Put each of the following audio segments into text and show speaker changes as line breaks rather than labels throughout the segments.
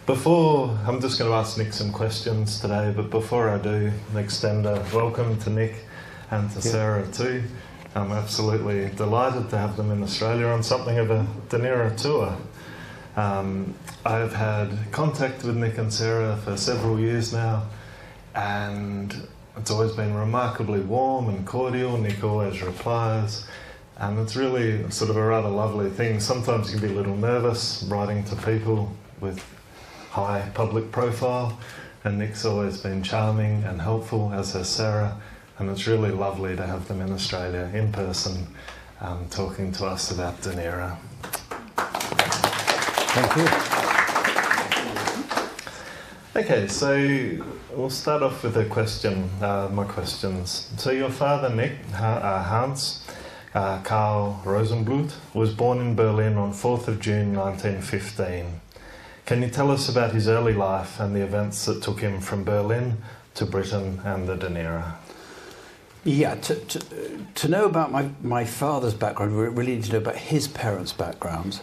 Before, I'm just going to ask Nick some questions today, but before I do, extend a welcome to Nick and to Sarah too. I'm absolutely delighted to have them in Australia on something of a Dunera tour. I've had contact with Nick and Sarah for several years now, and it's always been remarkably warm and cordial. Nick always replies, and it's really sort of a rather lovely thing. Sometimes you can be a little nervous writing to people with high public profile, and Nick's always been charming and helpful, as has Sarah, and it's really lovely to have them in Australia in person, talking to us about Dunera.
Thank you.
Okay, so we'll start off with a question, my questions. So your father, Nick, Hans, Carl Rosenbluth, was born in Berlin on 4th of June 1915. Can you tell us about his early life and the events that took him from Berlin to Britain and the Dunera?
Yeah, to know about my father's background, we really need to know about his parents' background,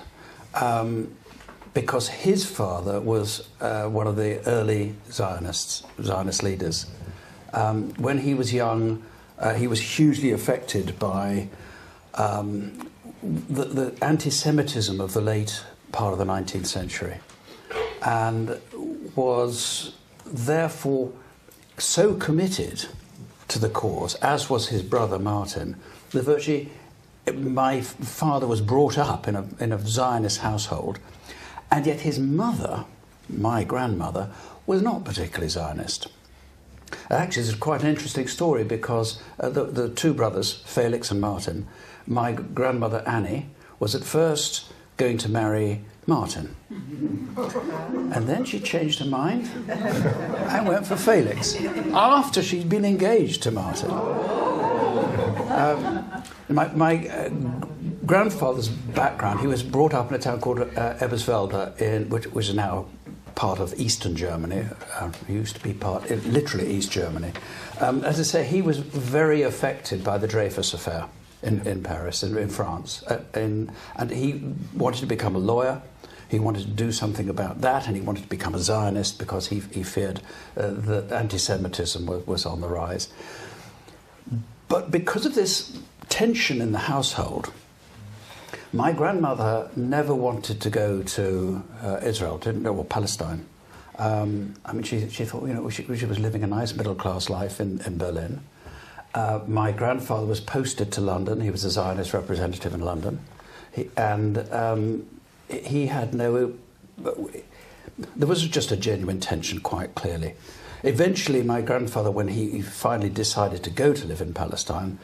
because his father was one of the early Zionist leaders. When he was young, he was hugely affected by the anti-Semitism of the late part of the 19th century, and was therefore so committed to the cause, as was his brother Martin, that virtually my father was brought up in a Zionist household, and yet his mother, my grandmother, was not particularly Zionist. Actually, it's quite an interesting story, because the two brothers, Felix and Martin, my grandmother Annie was at first going to marry Martin. And then she changed her mind and went for Felix after she'd been engaged to Martin. My grandfather's background, he was brought up in a town called Eberswalde, which is now part of Eastern Germany. It used to be literally East Germany. As I say, he was very affected by the Dreyfus affair in Paris, in France. And he wanted to become a lawyer. He wanted to do something about that, and he wanted to become a Zionist because he feared that anti-Semitism was on the rise. But because of this tension in the household, my grandmother never wanted to go to Israel, or Palestine. I mean, she thought, she was living a nice middle-class life in Berlin. My grandfather was posted to London. He was a Zionist representative in London. He had no... There was just a genuine tension, quite clearly. Eventually, my grandfather, when he finally decided to go to live in Palestine,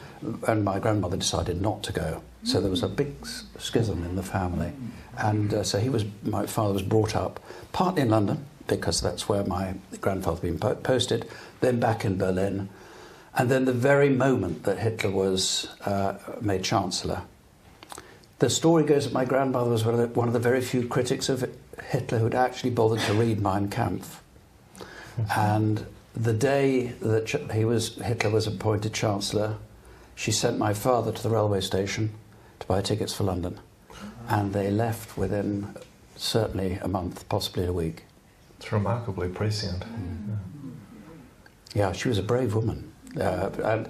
and my grandmother decided not to go. So there was a big schism in the family. And so my father was brought up partly in London, because that's where my grandfather had been posted, then back in Berlin. And then the very moment that Hitler was made Chancellor, the story goes that my grandmother was one of the very few critics of Hitler who'd actually bothered to read Mein Kampf. And the day that Hitler was appointed Chancellor, she sent my father to the railway station to buy tickets for London. And they left within certainly a month, possibly a week.
It's remarkably prescient.
Yeah, she was a brave woman. And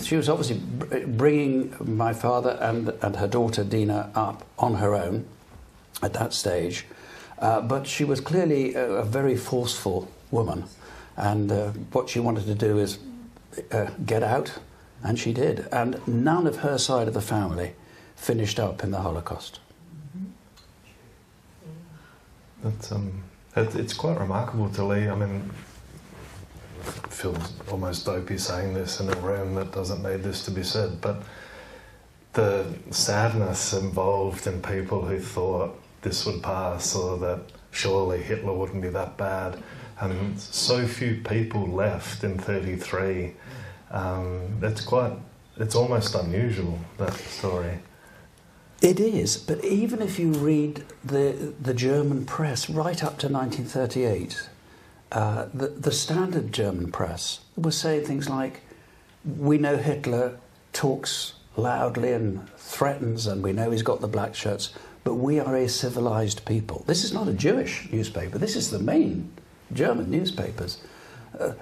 she was obviously bringing my father and her daughter Dina up on her own at that stage. But she was clearly a very forceful woman. And what she wanted to do is get out, and she did. And none of her side of the family finished up in the Holocaust.
It's quite remarkable to leave. I mean, it feels almost dopey saying this in a room that doesn't need this to be said, but the sadness involved in people who thought this would pass, or that surely Hitler wouldn't be that bad, and so few people left in 1933. It's almost unusual, that story.
It is, but even if you read the German press right up to 1938, the standard German press was saying things like, we know Hitler talks loudly and threatens, and we know he's got the black shirts, but we are a civilized people. This is not a Jewish newspaper. This is the main German newspapers.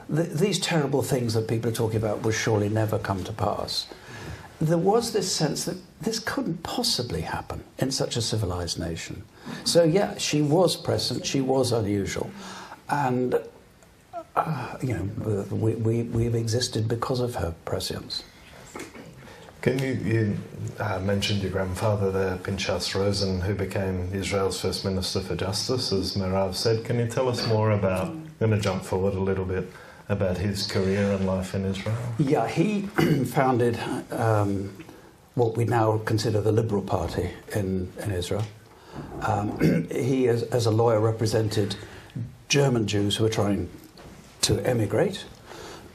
These terrible things that people are talking about will surely never come to pass. There was this sense that this couldn't possibly happen in such a civilized nation. So yeah, she was present, she was unusual, and we've existed because of her prescience.
Can you mentioned your grandfather there, Pinchas Rosen, who became Israel's first Minister for Justice, as Merav said. Can you tell us more about, I'm going to jump forward a little bit, about his career and life in Israel?
Yeah, he founded what we now consider the Liberal Party in Israel. He, as a lawyer, represented German Jews who were trying to emigrate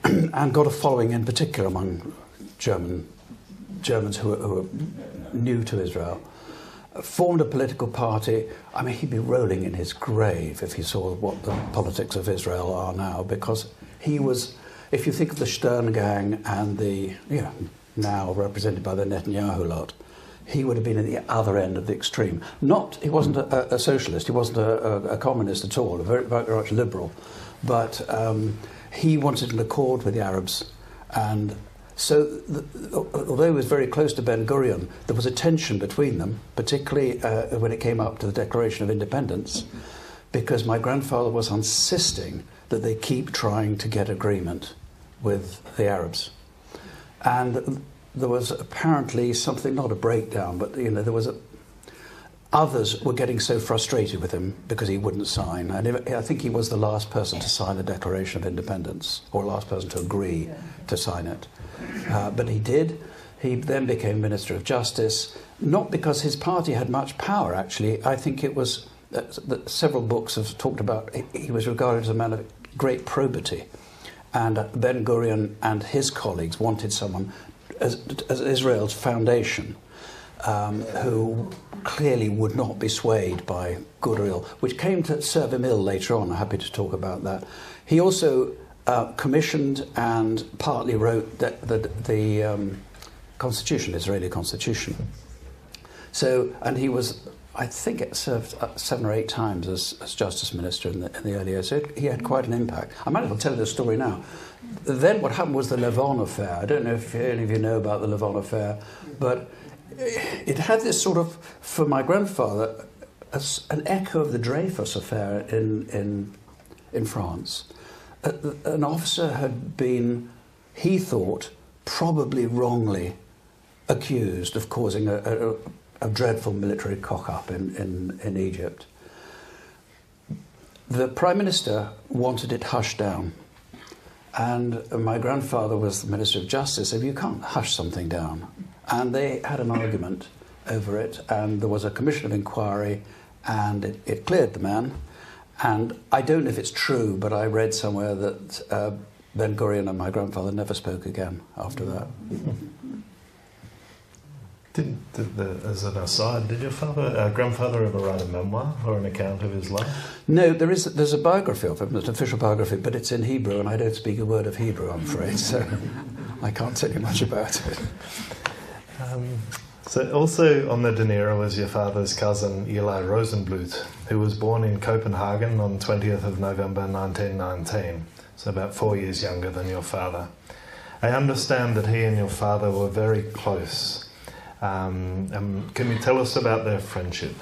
and got a following in particular among Germans who were new to Israel. Formed a political party. I mean, he'd be rolling in his grave if he saw what the politics of Israel are now, because he was, if you think of the Stern Gang and the, now represented by the Netanyahu lot, he would have been at the other end of the extreme. He wasn't a socialist, he wasn't a communist at all, very much liberal, but he wanted an accord with the Arabs, and so although he was very close to Ben-Gurion, there was a tension between them, particularly when it came up to the Declaration of Independence, because my grandfather was insisting that they keep trying to get agreement with the Arabs. And there was apparently something, not a breakdown, but there was others were getting so frustrated with him because he wouldn't sign. And I think he was the last person to sign the Declaration of Independence, or last person to agree to sign it. But he did. He then became Minister of Justice, not because his party had much power, actually. I think it was, several books have talked about, he was regarded as a man of great probity. And Ben-Gurion and his colleagues wanted someone as Israel's foundation, who clearly would not be swayed by good or ill, which came to serve him ill later on. I'm happy to talk about that. He also commissioned and partly wrote the constitution, Israeli constitution. So, and he was, I think it served 7 or 8 times as justice minister in the early years. So he had quite an impact. I might as well tell you the story now. Then what happened was the Levon affair. I don't know if any of you know about the Levon affair, but it had this sort of, for my grandfather, an echo of the Dreyfus affair in France. An officer had been, he thought, probably wrongly accused of causing a dreadful military cock-up in Egypt. The Prime Minister wanted it hushed down. And my grandfather was the Minister of Justice, said, you can't hush something down. And they had an argument over it, and there was a commission of inquiry, and it cleared the man. And I don't know if it's true, but I read somewhere that Ben-Gurion and my grandfather never spoke again after that.
As an aside, did your grandfather ever write a memoir or an account of his life?
No, there's a biography of him, an official biography, but it's in Hebrew, and I don't speak a word of Hebrew, I'm afraid, so I can't tell you much about it.
So also on the Dunera was your father's cousin, Eli Rosenbluth, who was born in Copenhagen on 20th of November 1919, so about 4 years younger than your father. I understand that he and your father were very close. Can you tell us about their friendship?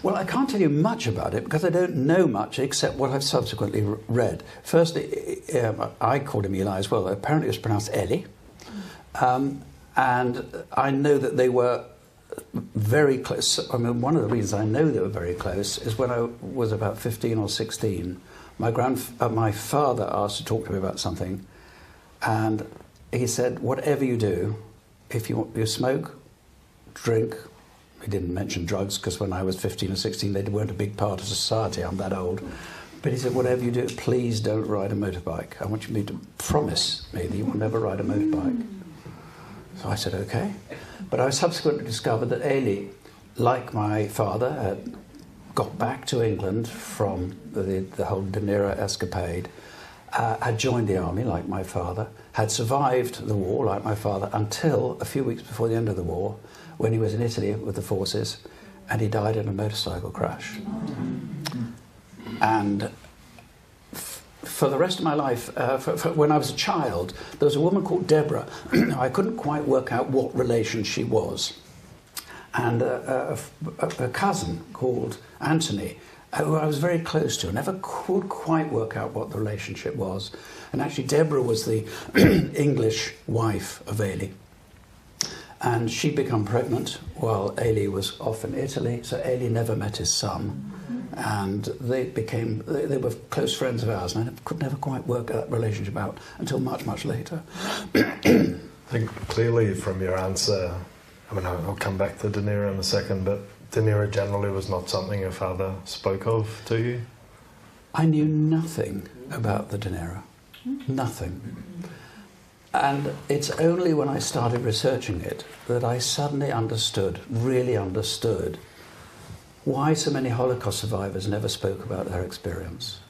Well, I can't tell you much about it because I don't know much except what I've subsequently read. Firstly, I called him Eli as well. Apparently it was pronounced Eli. And I know that they were very close. I mean, one of the reasons I know they were very close is when I was about 15 or 16, my father asked to talk to me about something, and he said, whatever you do, if you smoke, drink, he didn't mention drugs because when I was 15 or 16 they weren't a big part of society, I'm that old, but he said, whatever you do, please don't ride a motorbike. I want you to promise me that you will never ride a motorbike. So I said, okay. But I subsequently discovered that Eli, like my father, had got back to England from the whole Dunera escapade, had joined the army, like my father, had survived the war, like my father, until a few weeks before the end of the war, when he was in Italy with the forces, and he died in a motorcycle crash. And for the rest of my life, when I was a child, there was a woman called Deborah. I couldn't quite work out what relation she was. And a cousin called Anthony, who I was very close to, never could quite work out what the relationship was. And actually Deborah was the English wife of Ailey. And she'd become pregnant while Ailey was off in Italy, so Ailey never met his son. And they were close friends of ours, and I could never quite work that relationship out until much, much later.
I think clearly from your answer, I mean, I'll come back to Dunera in a second, but Dunera generally was not something your father spoke of to you?
I knew nothing about the Dunera. Nothing. And it's only when I started researching it that I suddenly understood, really understood, why so many Holocaust survivors never spoke about their experience.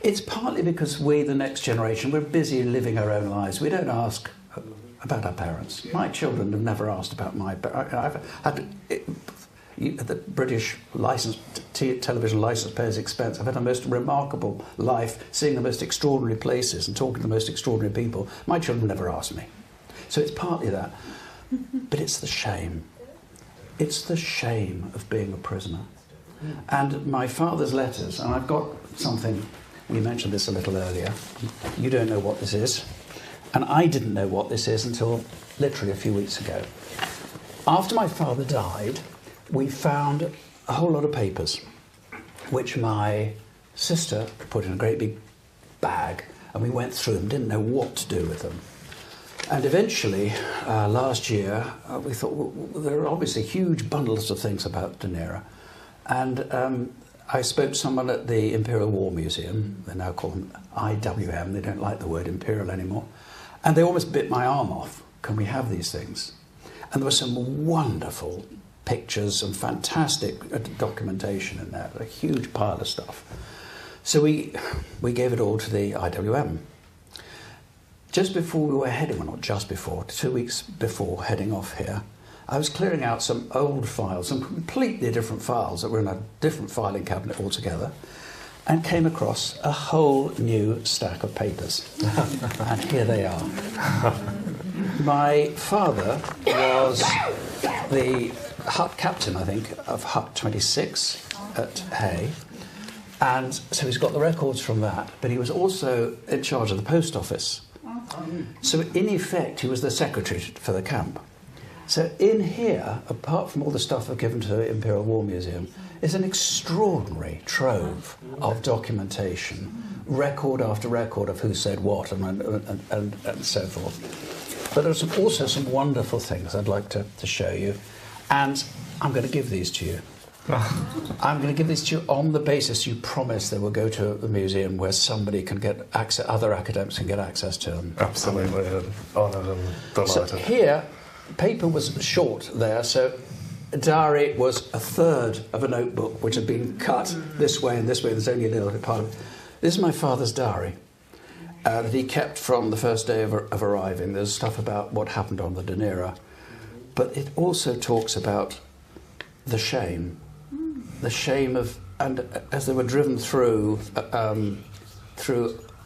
It's partly because we, the next generation, we're busy living our own lives. We don't ask about our parents. My children have never asked about my parents. I've had the British television licence payers' expense. I've had the most remarkable life, seeing the most extraordinary places and talking to the most extraordinary people. My children never asked me. So it's partly that. But it's the shame. It's the shame of being a prisoner. And my father's letters, and I've got something, we mentioned this a little earlier. You don't know what this is. And I didn't know what this is until literally a few weeks ago. After my father died, we found a whole lot of papers, which my sister put in a great big bag, and we went through them, didn't know what to do with them. And eventually, last year, we thought, well, there are obviously huge bundles of things about Dunera. And I spoke to someone at the Imperial War Museum. They now call them IWM. They don't like the word imperial anymore. And they almost bit my arm off. Can we have these things? And there were some wonderful pictures and fantastic documentation in there, a huge pile of stuff. So we gave it all to the IWM. Just before we were heading, well not just before, 2 weeks before heading off here, I was clearing out some old files, some completely different files that were in a different filing cabinet altogether, and came across a whole new stack of papers. And here they are. My father was the hut captain, I think, of Hut 26 at Hay. And so he's got the records from that, but he was also in charge of the post office. So in effect, he was the secretary for the camp. So in here, apart from all the stuff I've given to the Imperial War Museum, is an extraordinary trove of documentation, record after record of who said what and so forth. But there's also some wonderful things I'd like to show you. And I'm going to give these to you. I'm going to give these to you on the basis you promise they will go to the museum where somebody can get access, other academics can get access to them.
Absolutely, honoured and delighted.
So here, paper was short there, so a diary was a third of a notebook which had been cut this way and this way. There's only a little bit part of it. This is my father's diary that he kept from the first day of arriving. There's stuff about what happened on the Dunera, but it also talks about the shame of, and as they were driven through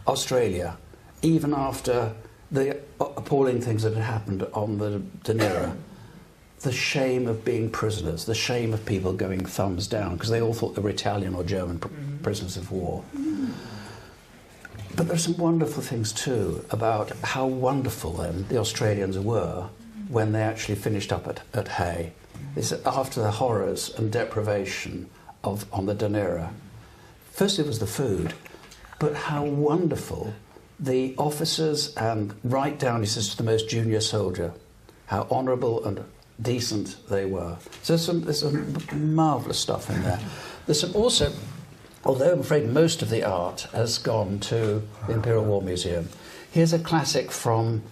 Australia, even after the appalling things that had happened on the Dunera, the shame of being prisoners, the shame of people going thumbs down, because they all thought they were Italian or German prisoners of war. But there's some wonderful things too about how wonderful then the Australians were when they actually finished up at Hay. This after the horrors and deprivation on the Dunera. First it was the food, but how wonderful the officers, and right down, he says, to the most junior soldier, how honourable and decent they were. So there's some marvellous stuff in there. There's some also, although I'm afraid most of the art has gone to the Imperial War Museum, here's a classic from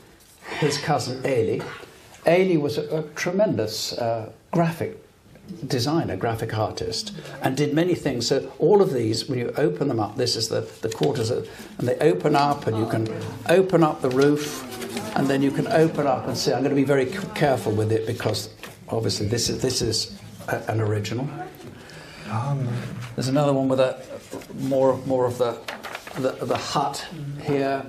his cousin Ailey. Ailey was a tremendous graphic designer, graphic artist, and did many things. So all of these, when you open them up, this is the quarters, and they open up, and you can open up the roof, and then you can open up and see. I'm going to be very careful with it because obviously this is an original. There's another one with more of the hut here.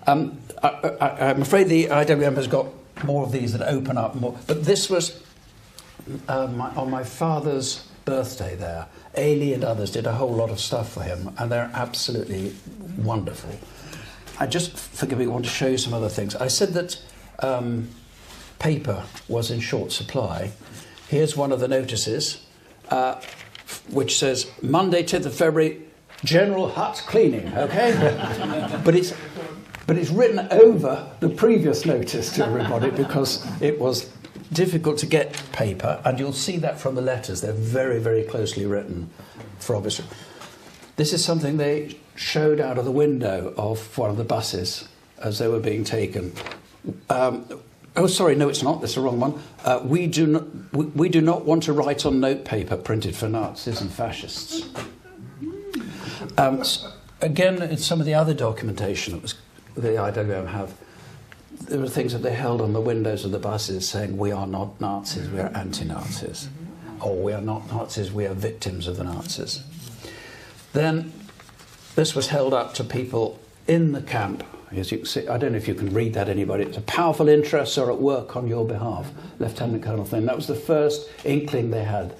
I'm afraid the IWM has got more of these that open up more. But this was on my father's birthday there. Ailey and others did a whole lot of stuff for him, and they're absolutely wonderful. I just, forgive me, want to show you some other things. I said that paper was in short supply. Here's one of the notices, which says, Monday, 10th of February, general hut cleaning, okay? But it's written over the previous notice to everybody because it was difficult to get paper, and you'll see that from the letters. They're very, very closely written for obvious. This is something they showed out of the window of one of the buses as they were being taken. Oh, sorry, no, it's not. That's the wrong one. We do not want to write on notepaper printed for Nazis and fascists. Again, in some of the other documentation that was the IWM have, there were things that they held on the windows of the buses saying, we are not Nazis, we are anti-Nazis. Or we are not Nazis, we are victims of the Nazis. Then this was held up to people in the camp. As you can see, I don't know if you can read that, anybody. It's a powerful interests are at work on your behalf. Lieutenant Colonel Flynn. That was the first inkling they had.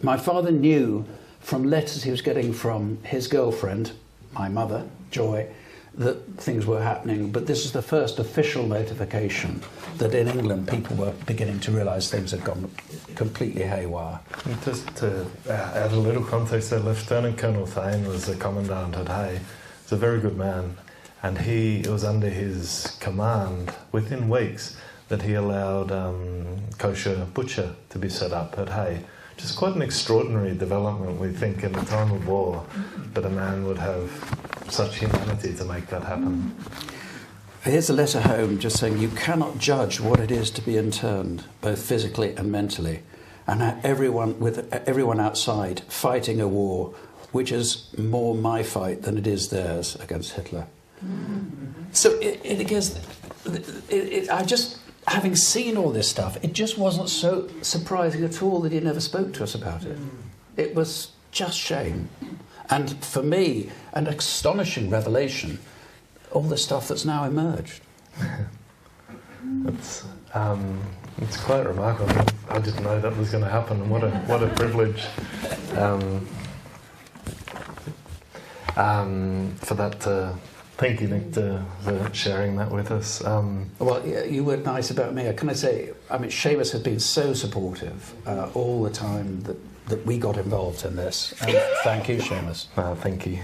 My father knew from letters he was getting from his girlfriend, my mother, Joy, that things were happening, but this is the first official notification that in England people were beginning to realise things had gone completely haywire.
Just to add a little context there, Lieutenant Colonel Thane was the commandant at Hay. He's a very good man, and it was under his command within weeks that he allowed kosher butcher to be set up at Hay. Which is quite an extraordinary development, we think, in a time of war, that a man would have such humanity to make that happen.
Here's a letter home just saying, you cannot judge what it is to be interned, both physically and mentally, and everyone outside fighting a war which is more my fight than it is theirs against Hitler. So I just... Having seen all this stuff, it just wasn't so surprising at all that he never spoke to us about it. It was just shame. And for me, an astonishing revelation, all the stuff that's now emerged.
It's quite remarkable. I didn't know that was going to happen, and what a privilege for that to... Thank you, Nick, for sharing that with us.
Well, yeah, you were nice about me. Can I say, Seumas has been so supportive all the time that we got involved in this. And thank you, Seumas.
Thank you.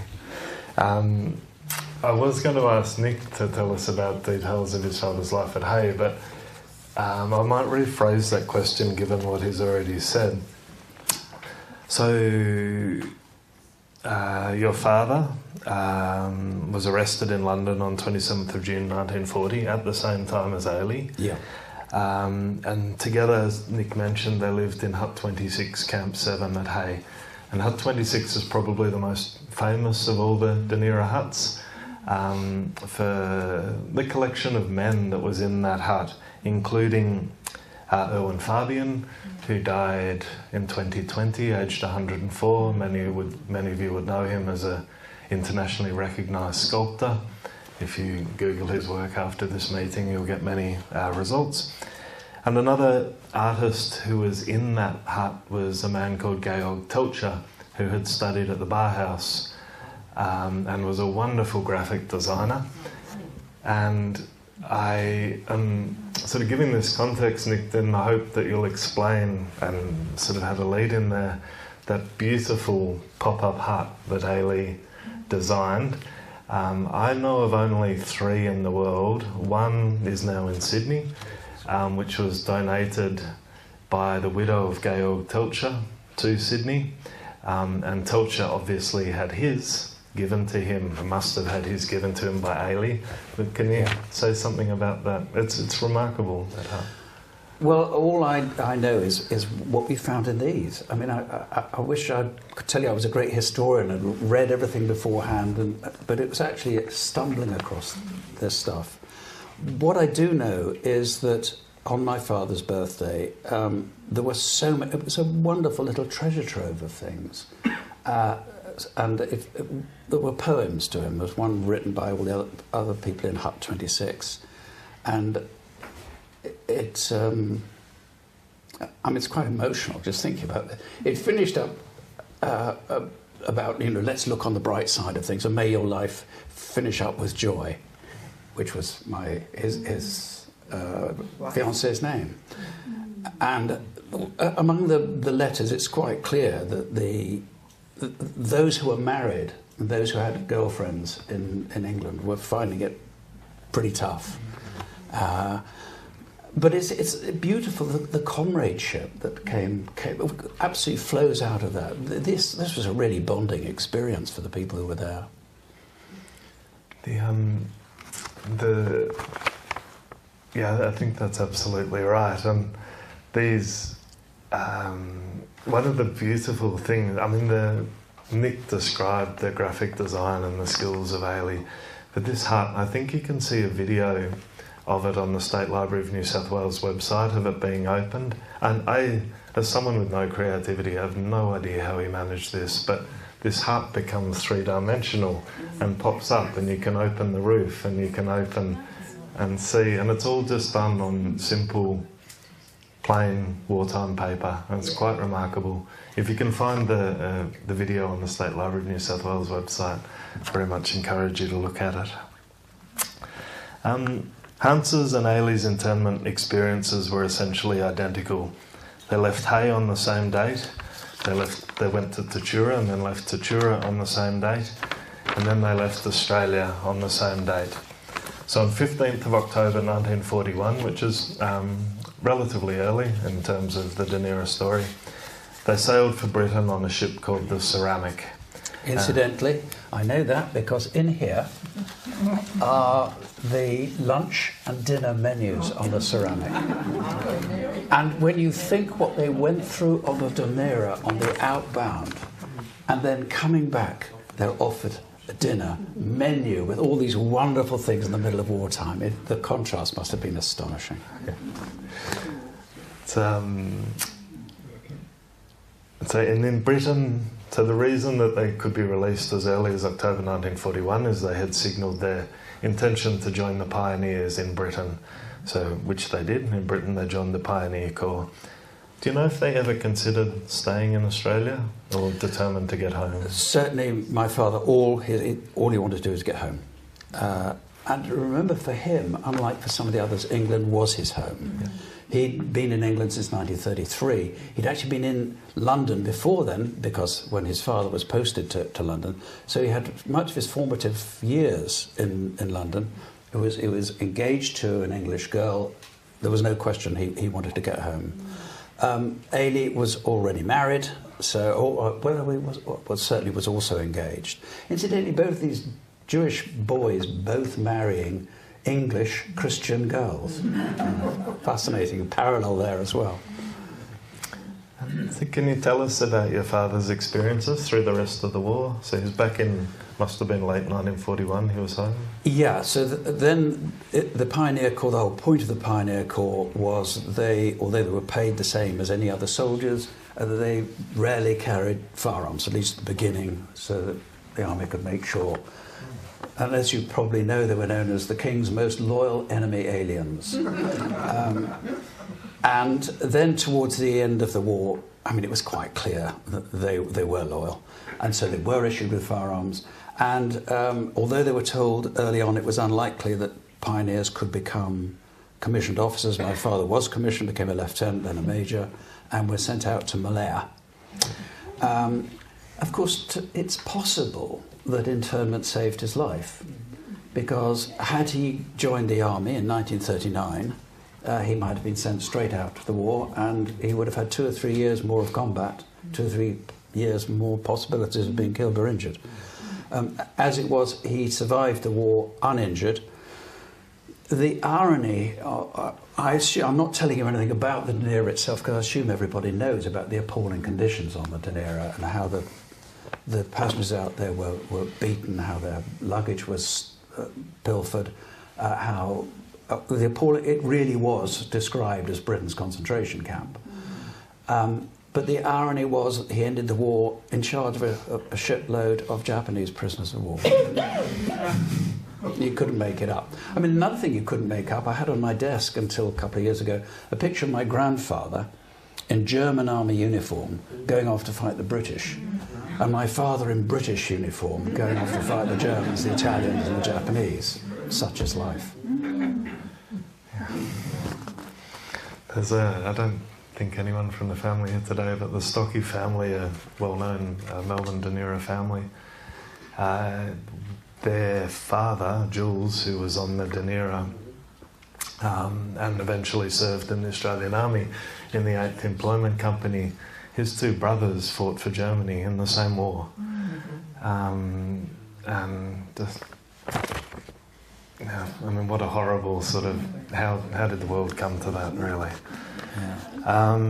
I was going to ask Nick to tell us about details of his father's life at Hay, but I might rephrase that question given what he's already said. So... your father was arrested in London on 27th of June 1940 at the same time as Ailey.
Yeah.
And together, as Nick mentioned, they lived in Hut 26, Camp 7 at Hay. And Hut 26 is probably the most famous of all the Dunera huts for the collection of men that was in that hut, including Erwin Fabian, who died in 2020, aged 104. Many of you would know him as an internationally recognised sculptor. If you Google his work after this meeting, you'll get many results. And another artist who was in that hut was a man called Georg Teltscher, who had studied at the Bauhaus and was a wonderful graphic designer. And I am sort of giving this context, Nick, in the hope that you'll explain and sort of have a lead in there that beautiful pop-up hut that Ailey designed. I know of only 3 in the world. One is now in Sydney, which was donated by the widow of Georg Teltscher to Sydney. And Teltscher obviously had his given to him, must have had his given to him by Ailey. But can you say something about that? It's remarkable, that hut.
Well, all I know is what we found in these. I mean, I wish I could tell you I was a great historian and read everything beforehand, but it was actually stumbling across this stuff. What I do know is that on my father's birthday, there were so many. It was a wonderful little treasure trove of things, and there were poems to him. There was one written by all the other people in Hut 26, and it's. I mean, it's quite emotional just thinking about it. It finished up about, let's look on the bright side of things, and may your life finish up with joy, which was his fiancée's name. And among the letters, it's quite clear that those who were married and those who had girlfriends in England were finding it pretty tough. But it's beautiful, the comradeship that came absolutely flows out of that. This was a really bonding experience for the people who were there.
I think that's absolutely right. And one of the beautiful things, I mean, Nick described the graphic design and the skills of Ailey, but this hut, I think you can see a video of it on the State Library of New South Wales website of it being opened. And as someone with no creativity, I have no idea how he managed this, but this hut becomes three-dimensional and pops up, and you can open the roof and you can open and see, and it's all just done on simple, plain wartime paper, and it's quite remarkable. If you can find the video on the State Library of New South Wales website, I very much encourage you to look at it. Hans's and Ailey's internment experiences were essentially identical. They left Hay on the same date, they went to Tatura and then left Tatura on the same date, and then they left Australia on the same date. So on 15th of October 1941, which is relatively early in terms of the Dunera story, they sailed for Britain on a ship called the Ceramic.
Incidentally, I know that because in here are the lunch and dinner menus on the Ceramic. And when you think what they went through on the Dunera on the outbound, and then coming back, they're offered a dinner menu with all these wonderful things in the middle of wartime. The contrast must have been astonishing.
And in Britain, so the reason that they could be released as early as October 1941 is they had signalled their intention to join the pioneers in Britain, which they did. In Britain they joined the Pioneer Corps. Do you know if they ever considered staying in Australia or determined to get home?
Certainly my father, all he wanted to do was get home. And remember, for him, unlike for some of the others, England was his home. Yeah. He'd been in England since 1933. He'd actually been in London before then, because when his father was posted to London, so he had much of his formative years in London. He was engaged to an English girl. There was no question he wanted to get home. Ailey was already married, certainly was also engaged. Incidentally, both these Jewish boys both marrying English Christian girls. Fascinating parallel there as well.
So can you tell us about your father's experiences through the rest of the war? So he was back in, must have been late 1941, he was home?
Yeah, so the Pioneer Corps, the whole point of the Pioneer Corps was although they were paid the same as any other soldiers, they rarely carried firearms, at least at the beginning, so that the army could make sure. And as you probably know, they were known as the King's most loyal enemy aliens. And then towards the end of the war, I mean, it was quite clear that they were loyal. And so they were issued with firearms. And although they were told early on it was unlikely that pioneers could become commissioned officers, my father was commissioned, became a lieutenant, then a major, and was sent out to Malaya. Of course, it's possible that internment saved his life, because had he joined the army in 1939, he might have been sent straight out to the war, and he would have had 2 or 3 years more of combat, 2 or 3 years more possibilities of being killed or injured. As it was, he survived the war uninjured. The irony, I'm not telling you anything about the Dunera itself, because I assume everybody knows about the appalling conditions on the Dunera and how the passengers out there were beaten, how their luggage was pilfered, how it really was described as Britain's concentration camp. But the irony was that he ended the war in charge of a shipload of Japanese prisoners of war. You couldn't make it up. I mean, another thing you couldn't make up, I had on my desk until a couple of years ago a picture of my grandfather in German army uniform going off to fight the British, and my father in British uniform going off to fight the Germans, the Italians and the Japanese. Such is life.
I don't think anyone from the family here today, but the Stocky family, a well-known Melbourne Dunera family, their father, Jules, who was on the Dunera and eventually served in the Australian Army in the 8th Employment Company, his two brothers fought for Germany in the same war. And just, yeah, I mean, what a horrible sort of, how did the world come to that, really? Yeah.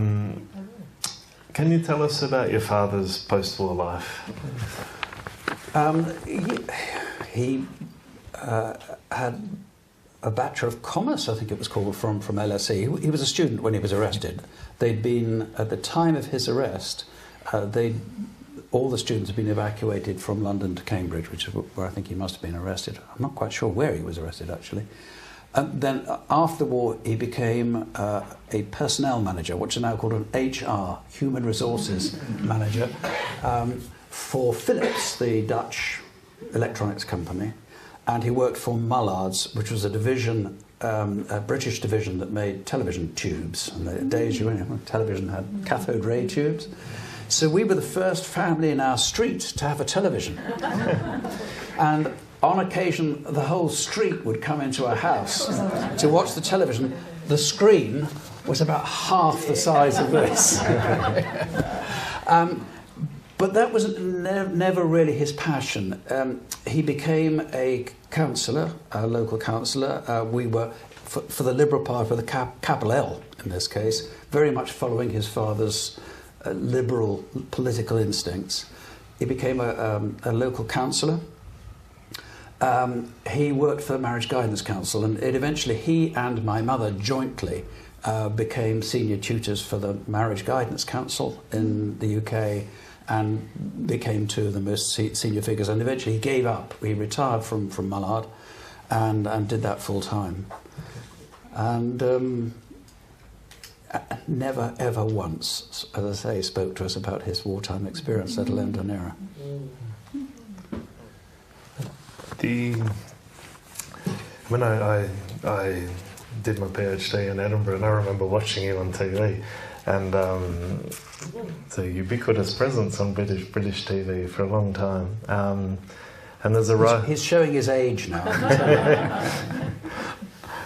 Can you tell us about your father's post-war life?
He had a Bachelor of Commerce, I think it was called, from LSE. He was a student when he was arrested. They'd been, at the time of his arrest, all the students had been evacuated from London to Cambridge, which is where I think he must have been arrested. I'm not quite sure where he was arrested, actually. And then after the war, he became a personnel manager, which is now called an HR, Human Resources Manager, for Philips, the Dutch electronics company. And he worked for Mullards, which was a division, a British division that made television tubes. In the days when television had cathode ray tubes. So we were the first family in our street to have a television. And on occasion, the whole street would come into our house to watch the television. The screen was about half the size of this. But that was never really his passion. He became a councillor, a local councillor. We were, for the Liberal Party, with a capital L in this case, very much following his father's liberal political instincts. He became a local councillor. He worked for the Marriage Guidance Council, and eventually he and my mother jointly became senior tutors for the Marriage Guidance Council in the UK, and became two of the most senior figures. And eventually he gave up. He retired from Mullard and did that full time. And never ever once, as I say, spoke to us about his wartime experience, let alone Dunera.
When I did my PhD in Edinburgh, and I remember watching you on TV, and it's a ubiquitous presence on British TV for a long time. And there's a
he's showing his age now.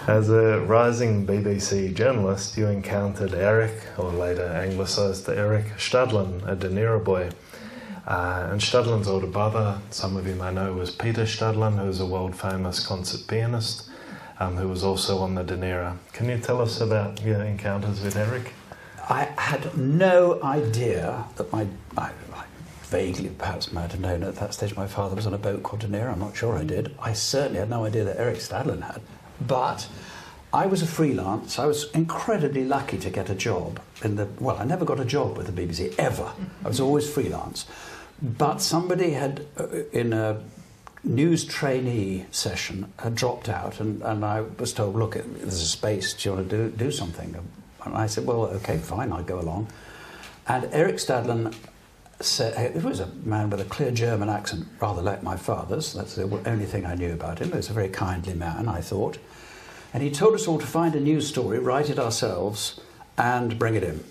As a rising BBC journalist, you encountered Eric, or later anglicised to Eric Stadlin, a Dunera boy. And Stadlin's older brother, some of you may know, was Peter Stadlin, who was a world-famous concert pianist, who was also on the Dunera. Can you tell us about your encounters with Eric?
I had no idea that I vaguely perhaps might have known at that stage my father was on a boat called Dunera. I'm not sure I did. I certainly had no idea that Eric Stadlin had. But I was a freelance. I was incredibly lucky to get a job well, I never got a job with the BBC, ever. I was always freelance. But somebody had, in a news trainee session, had dropped out, and I was told, look, there's a space, do you want to do something? And I said, well, okay, fine, I'll go along. And Eric Stadlin said, he was a man with a clear German accent, rather like my father's. That's the only thing I knew about him. He was a very kindly man, I thought. And he told us all to find a news story, write it ourselves, and bring it in.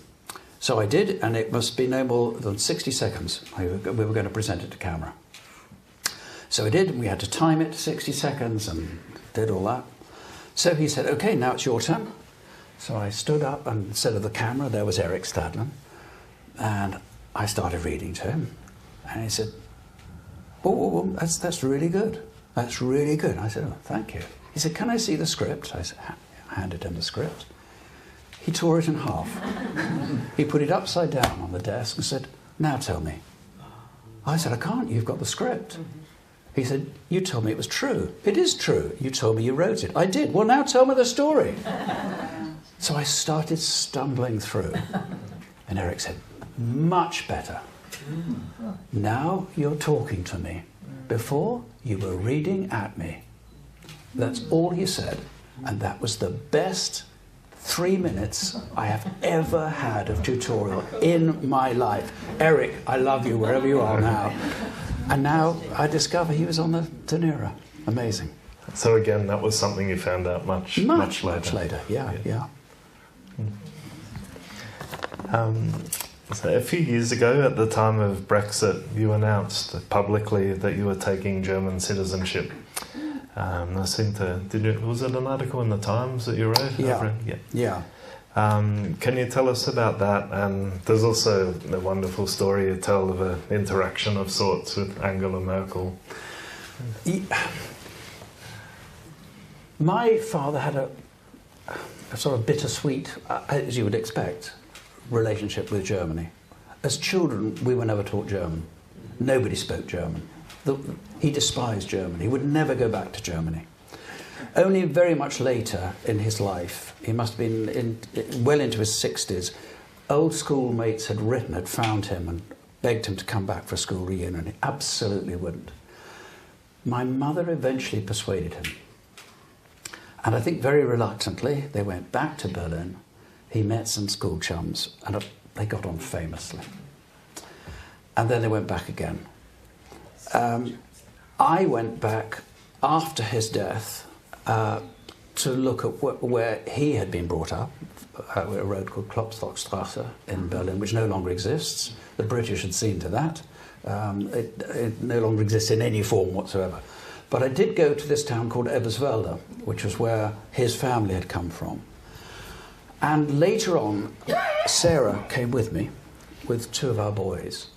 So I did, and it must be no more than 60 seconds. We were going to present it to camera. So we did, and we had to time it 60 seconds and did all that. So he said, okay, now it's your turn. So I stood up, and instead of the camera, there was Eric Stadlin. And I started reading to him. And he said, oh, that's really good. That's really good. I said, oh, thank you. He said, can I see the script? I said, I handed him the script. He tore it in half. He put it upside down on the desk and said, now tell me. I said, I can't, you've got the script. He said, you told me it was true. It is true. You told me you wrote it. I did. Well, now tell me the story. So I started stumbling through. And Eric said, much better. Now you're talking to me. Before, you were reading at me. That's all he said. And that was the best 3 minutes I have ever had of tutorial in my life. Eric, I love you wherever you are now. And now I discover he was on the Dunera. Amazing.
So again, that was something you found out much later.
Much later, yeah.
So a few years ago, at the time of Brexit, you announced publicly that you were taking German citizenship. I seem to... was it an article in the Times that you wrote?
Yeah.
Can you tell us about that? And there's also a wonderful story you tell of an interaction of sorts with Angela Merkel.
My father had a sort of bittersweet, as you would expect, relationship with Germany. As children, we were never taught German. Nobody spoke German. He despised Germany. He would never go back to Germany. Only very much later in his life, he must have been well into his 60s, old schoolmates had found him and begged him to come back for a school reunion. He absolutely wouldn't. My mother eventually persuaded him. And I think very reluctantly, they went back to Berlin. He met some school chums, and they got on famously. And then they went back again. I went back after his death to look at where he had been brought up, a road called Klopstockstrasse in Berlin, which no longer exists. The British had seen to that. It no longer exists in any form whatsoever. But I did go to this town called Eberswalde, which was where his family had come from. And later on, Sarah came with me, with 2 of our boys.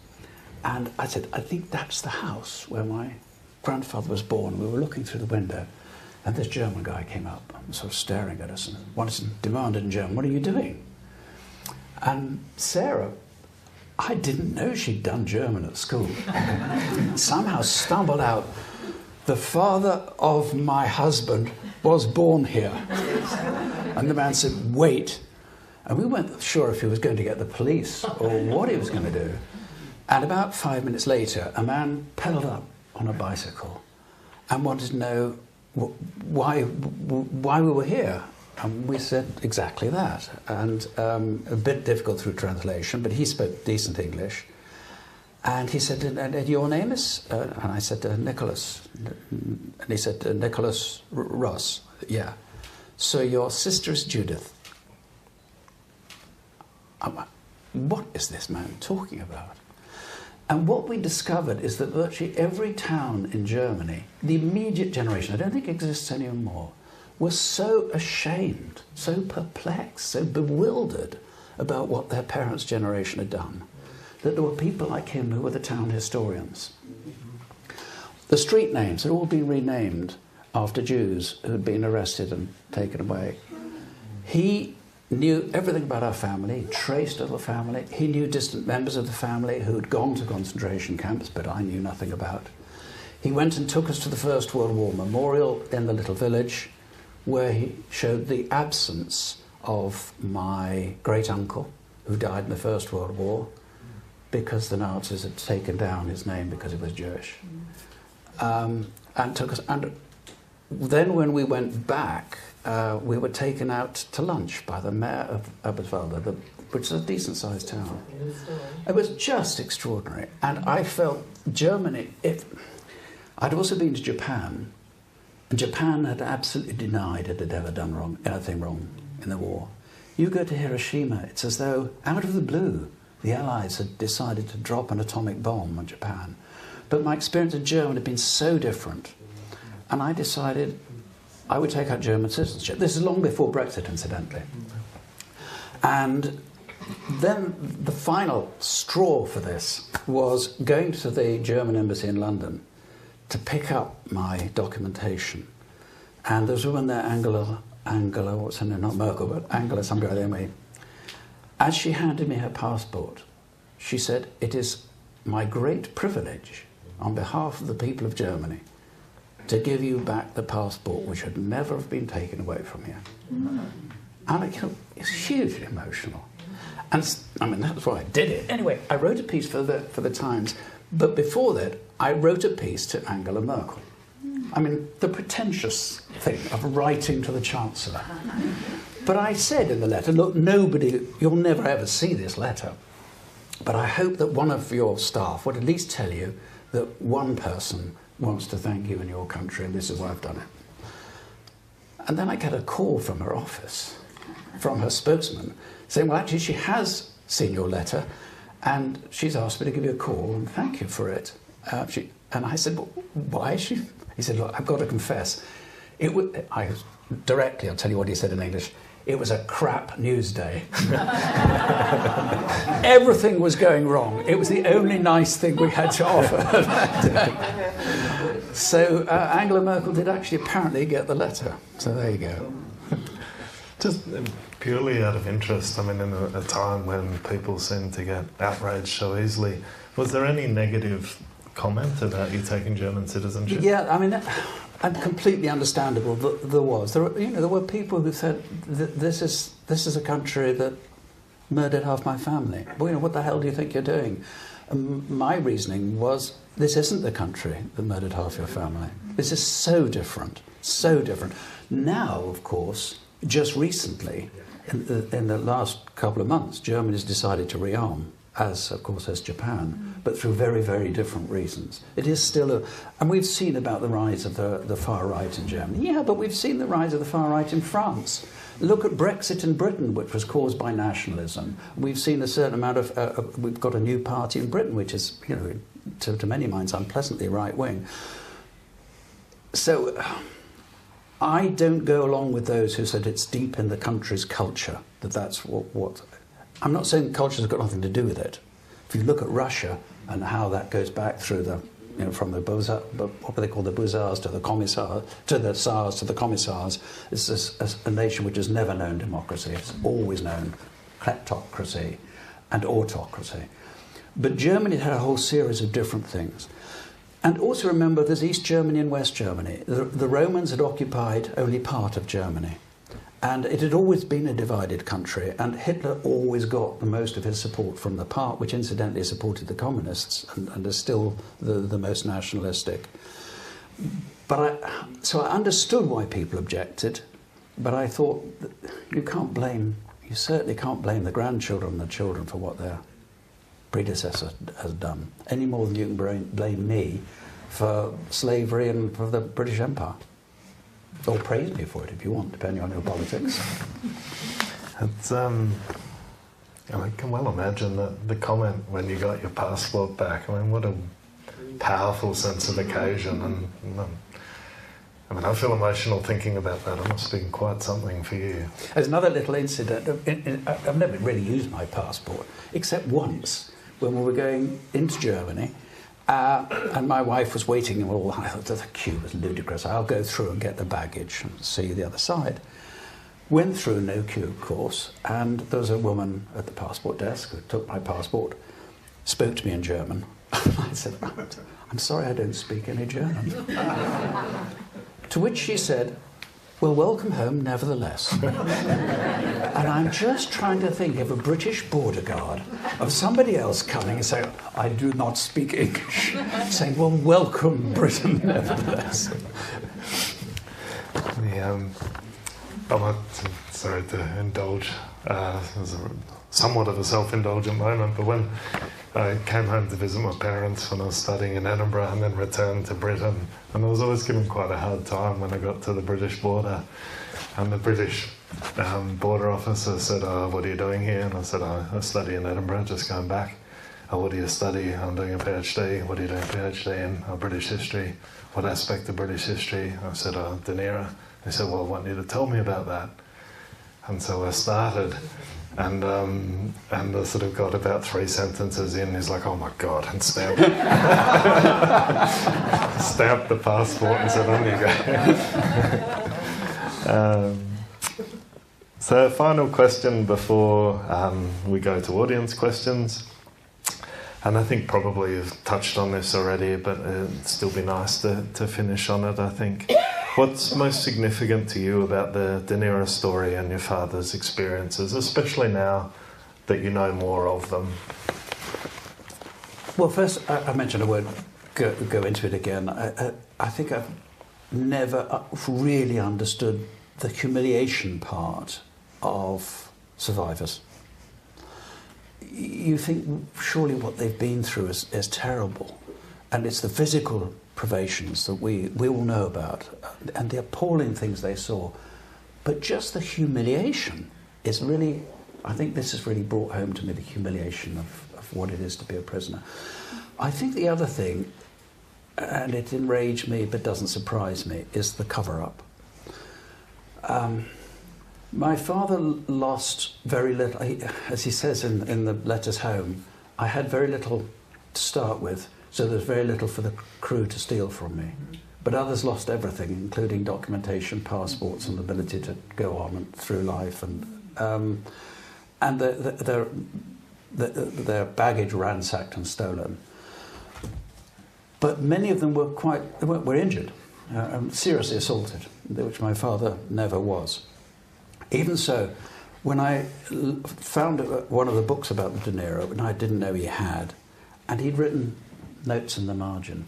And I said, I think that's the house where my grandfather was born. We were looking through the window, and this German guy came up, sort of staring at us, and demanded in German, what are you doing? And Sarah, I didn't know she'd done German at school, somehow stumbled out, the father of my husband was born here. And the man said, wait. And we weren't sure if he was going to get the police or what he was going to do. And about 5 minutes later, a man pedalled up on a bicycle and wanted to know why we were here. And we said exactly that. And a bit difficult through translation, but he spoke decent English. And he said, and your name is? And I said, Nicholas. And he said, Nicholas Ross. Yeah. So your sister is Judith. I'm like, what is this man talking about? And what we discovered is that virtually every town in Germany, the immediate generation, I don't think exists anymore, was so ashamed, so perplexed, so bewildered about what their parents' generation had done, that there were people like him who were the town historians. The street names had all been renamed after Jews who had been arrested and taken away. He knew everything about our family, he traced our family. He knew distant members of the family who had gone to concentration camps, but I knew nothing about. He went and took us to the First World War Memorial in the little village, where he showed the absence of my great-uncle, who died in the First World War, because the Nazis had taken down his name because he was Jewish. And took us... And then when we went back, we were taken out to lunch by the mayor of Eberswalde, which is a decent-sized town. It was just extraordinary. And I felt Germany... I'd also been to Japan, and Japan had absolutely denied it had ever done anything wrong in the war. You go to Hiroshima, it's as though, out of the blue, the Allies had decided to drop an atomic bomb on Japan. But my experience in Germany had been so different. And I decided I would take out German citizenship. This is long before Brexit, incidentally. And then the final straw for this was going to the German embassy in London to pick up my documentation. And there was a woman there, Angela, what's her name? Not Merkel, but Angela, some guy there. Anyway. As she handed me her passport, she said, "It is my great privilege on behalf of the people of Germany to give you back the passport which should never have been taken away from you. And it's hugely emotional. And I mean, that's why I did it. Anyway, I wrote a piece for the Times, but before that, I wrote a piece to Angela Merkel. I mean, the pretentious thing of writing to the Chancellor. But I said in the letter, look, you'll never ever see this letter, but I hope that one of your staff would at least tell you that one person wants to thank you in your country, and this is why I've done it. And then I get a call from her office, from her spokesman, saying, well, actually, she has seen your letter, and she's asked me to give you a call and thank you for it. And I said, well, why is she? He said, look, I've got to confess. I'll tell you what he said in English. It was a crap news day. Everything was going wrong. It was the only nice thing we had to offer that day. So Angela Merkel did actually apparently get the letter. So there you go.
Just purely out of interest, I mean, in a time when people seem to get outraged so easily, was there any negative comment about you taking German citizenship?
Yeah, I mean, and completely understandable. There were people who said this is a country that murdered half my family. Well, what the hell do you think you're doing? And my reasoning was, this isn't the country that murdered half your family. This is so different, so different. Now, of course, just recently, in the last couple of months, Germany has decided to rearm, as, of course, as Japan, but through very, very different reasons. It is still and we've seen about the rise of the far right in Germany. Yeah, but we've seen the rise of the far right in France. Look at Brexit in Britain, which was caused by nationalism. We've seen a certain amount of, we've got a new party in Britain, which is, to many minds, unpleasantly right-wing. So I don't go along with those who said it's deep in the country's culture, that's what I'm not saying culture's got nothing to do with it. If you look at Russia and how that goes back through from the what they call the Beaux-Arts to the Commissars, to the Tsars to the Commissars, it's a nation which has never known democracy. It's always known kleptocracy and autocracy. But Germany had a whole series of different things. And also remember, there's East Germany and West Germany. The Romans had occupied only part of Germany. And it had always been a divided country, and Hitler always got the most of his support from the part, which incidentally supported the communists and is still the most nationalistic. So I understood why people objected, but I thought that you certainly can't blame the grandchildren and the children for what their predecessor has done, any more than you can blame me for slavery and for the British Empire. Or praise me for it if you want, depending on your politics.
It's, I can well imagine that the comment when you got your passport back. I mean, what a powerful sense of occasion. And I feel emotional thinking about that. It must have been quite something for you.
There's another little incident. I've never really used my passport, except once when we were going into Germany. And my wife was waiting, and the queue was ludicrous. I'll go through and get the baggage and see the other side. Went through, no queue, of course, and there was a woman at the passport desk who took my passport, spoke to me in German. I said, I'm sorry, I don't speak any German. To which she said, well, welcome home nevertheless. And I'm just trying to think of a British border guard, of somebody else coming and saying, I do not speak English, saying, well, welcome Britain nevertheless.
Sorry to indulge, somewhat of a self-indulgent moment, but when I came home to visit my parents when I was studying in Edinburgh and then returned to Britain, and I was always given quite a hard time when I got to the British border, and the British border officer said, what are you doing here? And I said, I study in Edinburgh, just going back. What do you study? I'm doing a PhD. What are you doing a PhD in? British history. What aspect of British history? I said, Dunera. They said, well, I want you to tell me about that. And so I started, and I sort of got about 3 sentences in. He's like, oh my God, and stamped stamped the passport and said, on you go. So final question before we go to audience questions. And I think probably you've touched on this already, but it'd still be nice to finish on it, I think. What's most significant to you about the Dunera story and your father's experiences, especially now that you know more of them?
Well, first, I mentioned I won't go into it again. I think I've never really understood the humiliation part of survivors. You think surely what they've been through is terrible, and it's the physical privations that we all know about, and the appalling things they saw, but just the humiliation is really, I think this has really brought home to me the humiliation of what it is to be a prisoner. I think the other thing, and it enraged me but doesn't surprise me, is the cover-up. My father lost very little. As he says in the letters home, I had very little to start with, so there's very little for the crew to steal from me. But others lost everything, including documentation, passports, and the ability to go on through life, and their baggage ransacked and stolen. But many of them were injured, seriously assaulted, which my father never was. Even so, when I found one of the books about the Dunera, and I didn't know he had, and he'd written notes in the margin,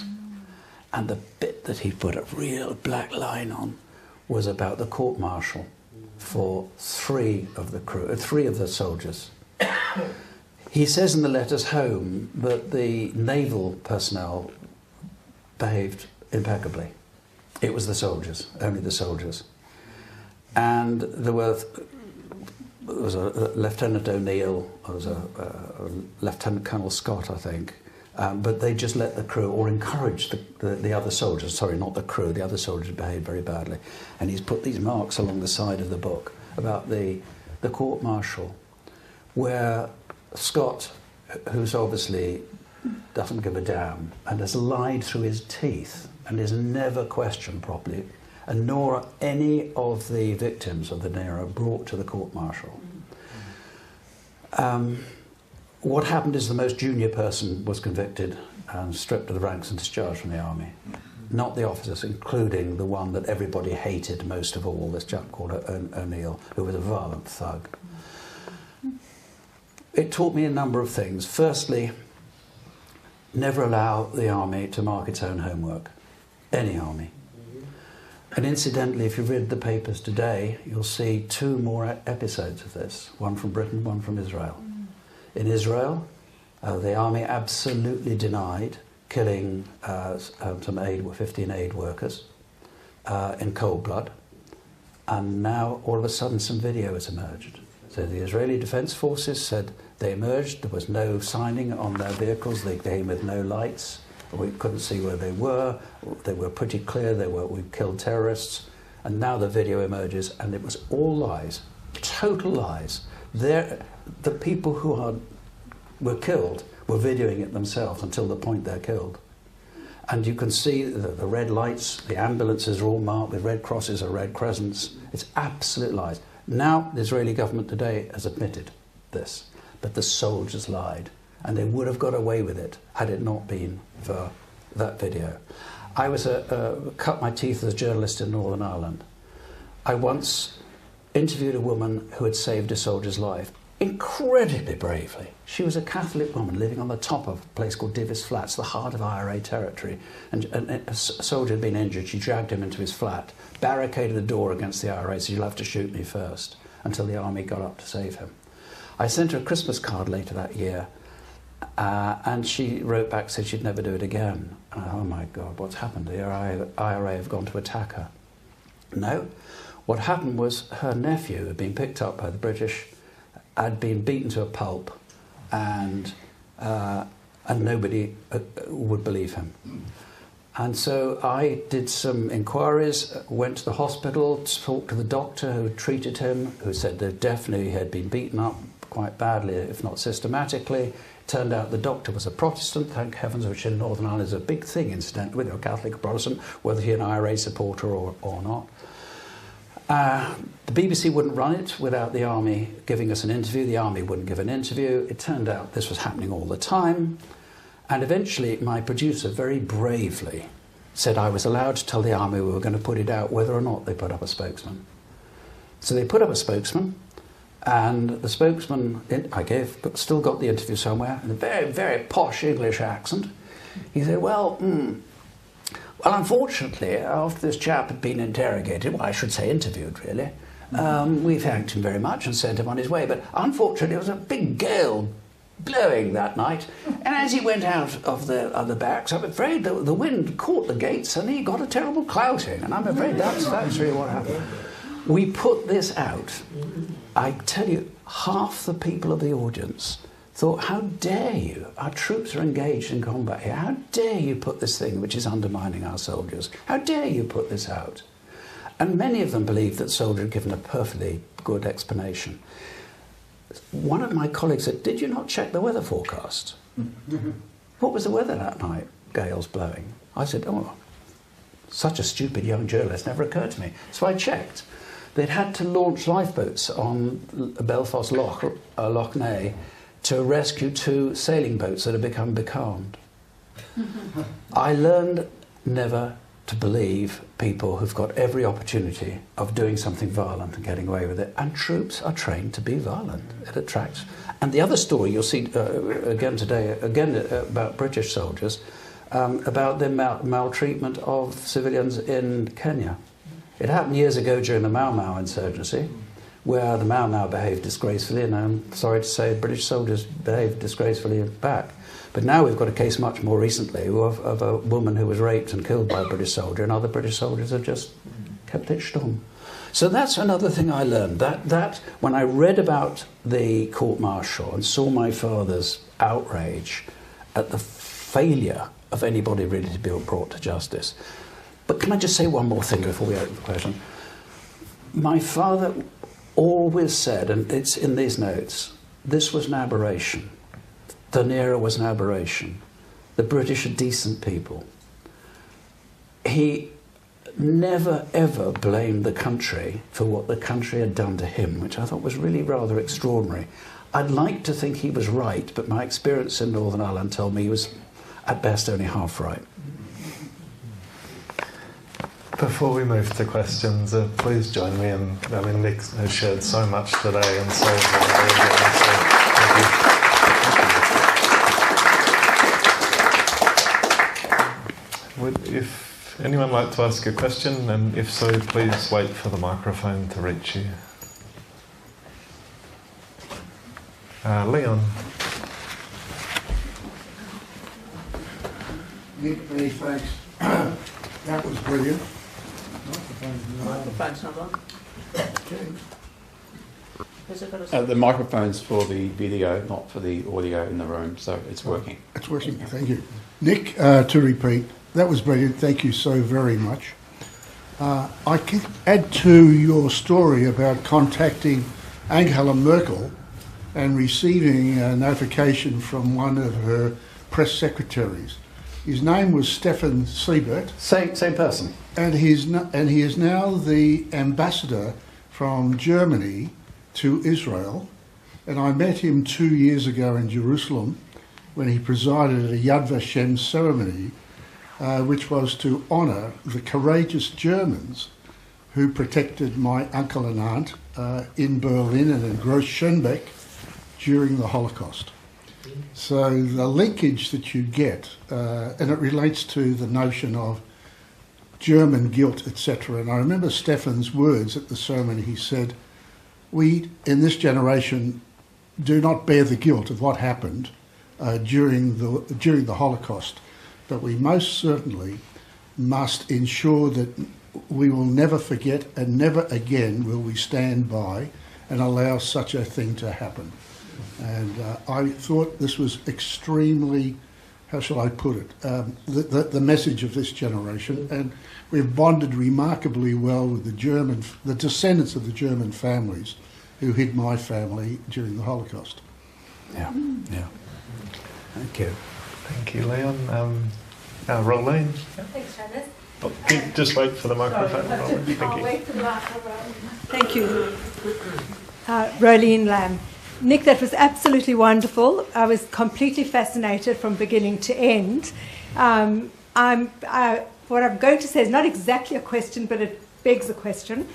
and the bit that he put a real black line on was about the court-martial for three of the soldiers. He says in the letters home that the naval personnel behaved impeccably. It was the soldiers, only the soldiers. And there was a Lieutenant O'Neill, there was a Lieutenant Colonel Scott, I think, but they just let the crew, or encouraged the other soldiers, sorry, not the crew, the other soldiers behaved very badly. And he's put these marks along the side of the book about the court-martial, where Scott, who's obviously doesn't give a damn and has lied through his teeth and is never questioned properly, and nor are any of the victims of the Dunera brought to the court-martial. What happened is the most junior person was convicted and stripped of the ranks and discharged from the army. Not the officers, including the one that everybody hated most of all, this chap called O'Neill, who was a violent thug. It taught me a number of things. Firstly, never allow the army to mark its own homework. Any army. And incidentally, if you read the papers today, you'll see two more episodes of this, one from Britain, one from Israel. In Israel, the army absolutely denied killing some 15 aid workers in cold blood, and now all of a sudden some video has emerged. So the Israeli Defense Forces said they emerged, there was no signing on their vehicles, they came with no lights, we couldn't see where they were pretty clear, we killed terrorists, and now the video emerges and it was all lies, total lies. The people who were killed were videoing it themselves until the point they're killed. And you can see the red lights, the ambulances are all marked with red crosses or red crescents. It's absolute lies. Now the Israeli government today has admitted this, but the soldiers lied, and they would have got away with it had it not been for that video. I was cut my teeth as a journalist in Northern Ireland. I once interviewed a woman who had saved a soldier's life, incredibly bravely. She was a Catholic woman living on the top of a place called Divis Flats, the heart of IRA territory, and a soldier had been injured. She dragged him into his flat, barricaded the door against the IRA, said, "You'll have to shoot me first," until the army got up to save him. I sent her a Christmas card later that year, and she wrote back, said she'd never do it again. And I thought, oh my God, what's happened? The IRA have gone to attack her. No, what happened was her nephew had been picked up by the British, had been beaten to a pulp, and nobody would believe him. And so I did some inquiries, went to the hospital, talked to the doctor who treated him, who said that definitely he had been beaten up quite badly, if not systematically. Turned out the doctor was a Protestant, thank heavens, which in Northern Ireland is a big thing, incidentally, whether you're Catholic or Protestant, whether you're an IRA supporter or not. The BBC wouldn't run it without the army giving us an interview. The army wouldn't give an interview. It turned out this was happening all the time. And eventually my producer very bravely said I was allowed to tell the army we were going to put it out whether or not they put up a spokesman. So they put up a spokesman, and the spokesman still got the interview somewhere in a very, very posh English accent. He said, well, unfortunately, after this chap had been interrogated, well, I should say interviewed, really, we thanked him very much and sent him on his way. But unfortunately, there was a big gale blowing that night, and as he went out of the barracks, I'm afraid the wind caught the gates and he got a terrible clouting, and I'm afraid that's really what happened. We put this out. I tell you, half the people of the audience thought, how dare you? Our troops are engaged in combat here. How dare you put this thing which is undermining our soldiers? How dare you put this out? And many of them believed that soldiers had given a perfectly good explanation. One of my colleagues said, did you not check the weather forecast? What was the weather that night? Gales blowing. I said, oh, such a stupid young journalist, never occurred to me. So I checked. They'd had to launch lifeboats on Belfast Loch Ness to rescue 2 sailing boats that had become becalmed. I learned never to believe people who've got every opportunity of doing something violent and getting away with it. And troops are trained to be violent. It attracts. And the other story you'll see again today, about British soldiers, about the maltreatment of civilians in Kenya. It happened years ago during the Mau Mau insurgency, where the Mau Mau behaved disgracefully, and I'm sorry to say British soldiers behaved disgracefully back. But now we've got a case much more recently of a woman who was raped and killed by a British soldier, and other British soldiers have just kept it stum. So that's another thing I learned, that when I read about the court-martial and saw my father's outrage at the failure of anybody really to be brought to justice. But can I just say one more thing before we open the question? My father always said, and it's in these notes, this was an aberration. Dunera was an aberration. The British are decent people. He never ever blamed the country for what the country had done to him, which I thought was really rather extraordinary. I'd like to think he was right, but my experience in Northern Ireland told me he was at best only half right.
Before we move to questions, please join me in, Nick has shared so much today and so Would anyone like to ask a question, and if so, please wait for the microphone to reach you. Leon.
Nick, many thanks. That was brilliant.
Microphone's not on.
Okay.
The microphone's for the video, not for the audio in the room, so it's working.
It's working, thank you. Nick, to repeat, that was brilliant. Thank you so very much. I can add to your story about contacting Angela Merkel and receiving a notification from one of her press secretaries. His name was Stefan Siebert.
Same person.
And he is now the ambassador from Germany to Israel. And I met him 2 years ago in Jerusalem when he presided at a Yad Vashem ceremony, which was to honour the courageous Germans who protected my uncle and aunt in Berlin and in Gross Schönbeck during the Holocaust. So the linkage that you get, and it relates to the notion of German guilt, etc. And I remember Stefan's words at the ceremony. He said, we, in this generation, do not bear the guilt of what happened during the Holocaust, but we most certainly must ensure that we will never forget and never again will we stand by and allow such a thing to happen. And I thought this was extremely, how shall I put it, the message of this generation. And we've bonded remarkably well with the descendants of the German families who hid my family during the Holocaust.
Yeah. Thank you.
Thank you, Leon. Rolene?
Thanks, Dennis.
Oh, just wait for the microphone.
Sorry,
Rolene. Thank
I'll
you.
wait for the microphone. Thank you. Rolene Lamb. Nick, that was absolutely wonderful. I was completely fascinated from beginning to end. What I'm going to say is not exactly a question, but it begs a question.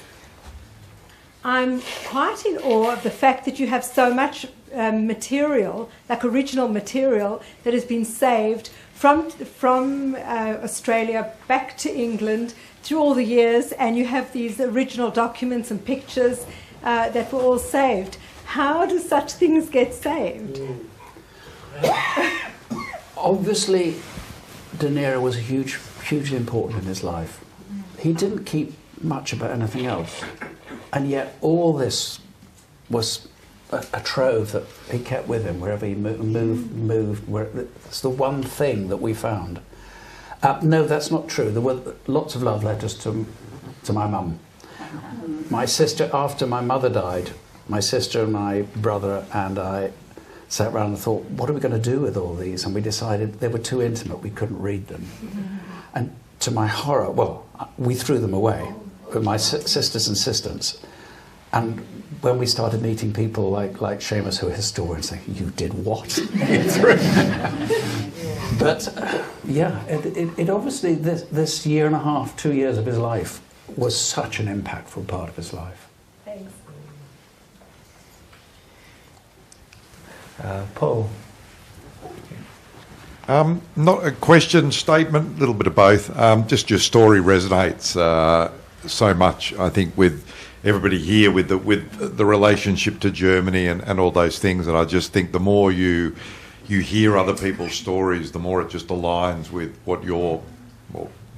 I'm quite in awe of the fact that you have so much material, like original material, that has been saved from Australia back to England through all the years, and you have these original documents and pictures that were all saved. How do such things get saved?
Obviously, Dunera was hugely important in his life. He didn't keep much about anything else, and yet all this was a trove that he kept with him wherever he moved. It's the one thing that we found. No, that's not true. There were lots of love letters to my mum. My sister, after my mother died, my sister and my brother and I sat around and thought, what are we going to do with all these? And we decided they were too intimate, we couldn't read them. And to my horror, well, we threw them away with my sister's insistence. And when we started meeting people like Seumas, who are historians, saying, you did what? But yeah, it obviously, this year and a half, 2 years of his life was such an impactful part of his life.
Thanks.
Paul?
Not a question, statement, a little bit of both. Just your story resonates so much, I think, with everybody here, with the relationship to Germany and all those things. And I just think the more you hear other people's stories, the more it just aligns with what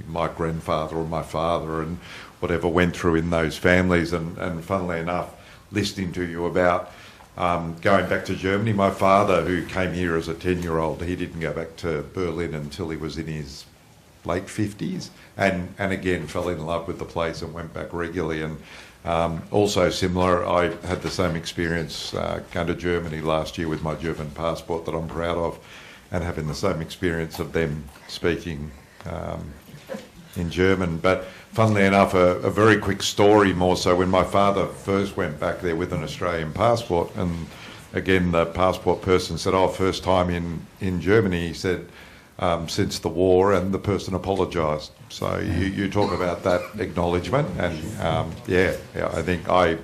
my grandfather or my father and whatever went through in those families. And funnily enough, listening to you about going back to Germany, my father, who came here as a 10-year-old, he didn't go back to Berlin until he was in his late 50s, and again fell in love with the place and went back regularly. And also similar, I had the same experience going to Germany last year with my German passport that I'm proud of, and having the same experience of them speaking in German. But funnily enough, a very quick story more so, when my father first went back there with an Australian passport, and again the passport person said, oh, first time in Germany, he said, since the war, and the person apologised. So you talk about that acknowledgement, and yeah, I think I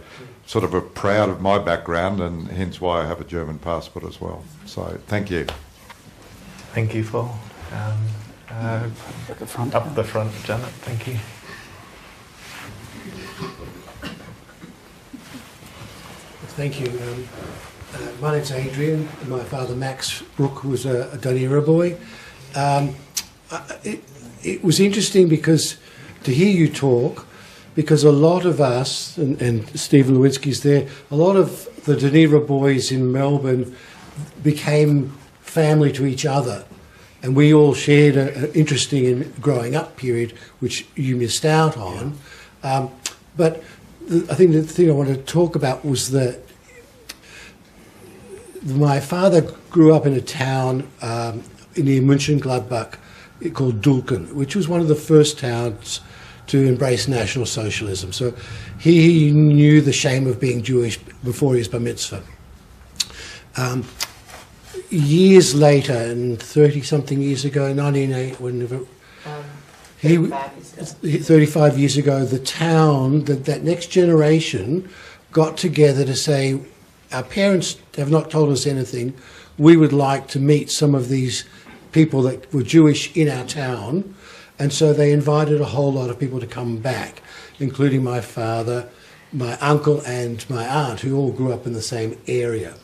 sort of are proud of my background, and hence why I have a German passport as well. So thank you.
Thank you, Paul.
At the front.
Up the front, Janet, thank you.
Thank you. My name's Adrian. My father, Max Brook, was a Dunera boy. It was interesting because to hear you talk, because a lot of us, and Stephen Lewinsky's there, a lot of the Dunera boys in Melbourne became family to each other, and we all shared an interesting and growing up period which you missed out on. But I think the thing I wanted to talk about was that my father grew up in a town near Mönchengladbach called Dulken, which was one of the first towns to embrace National Socialism. So he knew the shame of being Jewish before his bar mitzvah. Years later, and 30-something years ago, 35 years ago, the town, that next generation got together to say, our parents have not told us anything, we would like to meet some of these people that were Jewish in our town. And so they invited a whole lot of people to come back, including my father, my uncle and my aunt, who all grew up in the same area.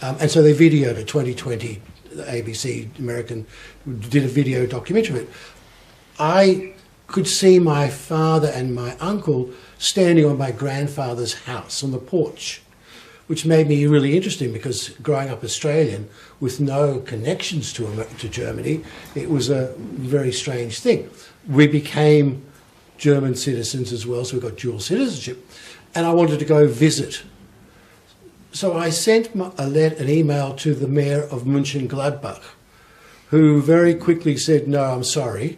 And so they videoed it. 2020, the ABC American did a video documentary of it. I could see my father and my uncle standing on my grandfather's house on the porch, which made me really interesting, because growing up Australian with no connections to Germany, it was a very strange thing. We became German citizens as well, so we got dual citizenship, and I wanted to go visit. So I sent an email to the mayor of Mönchengladbach, who very quickly said, no, I'm sorry,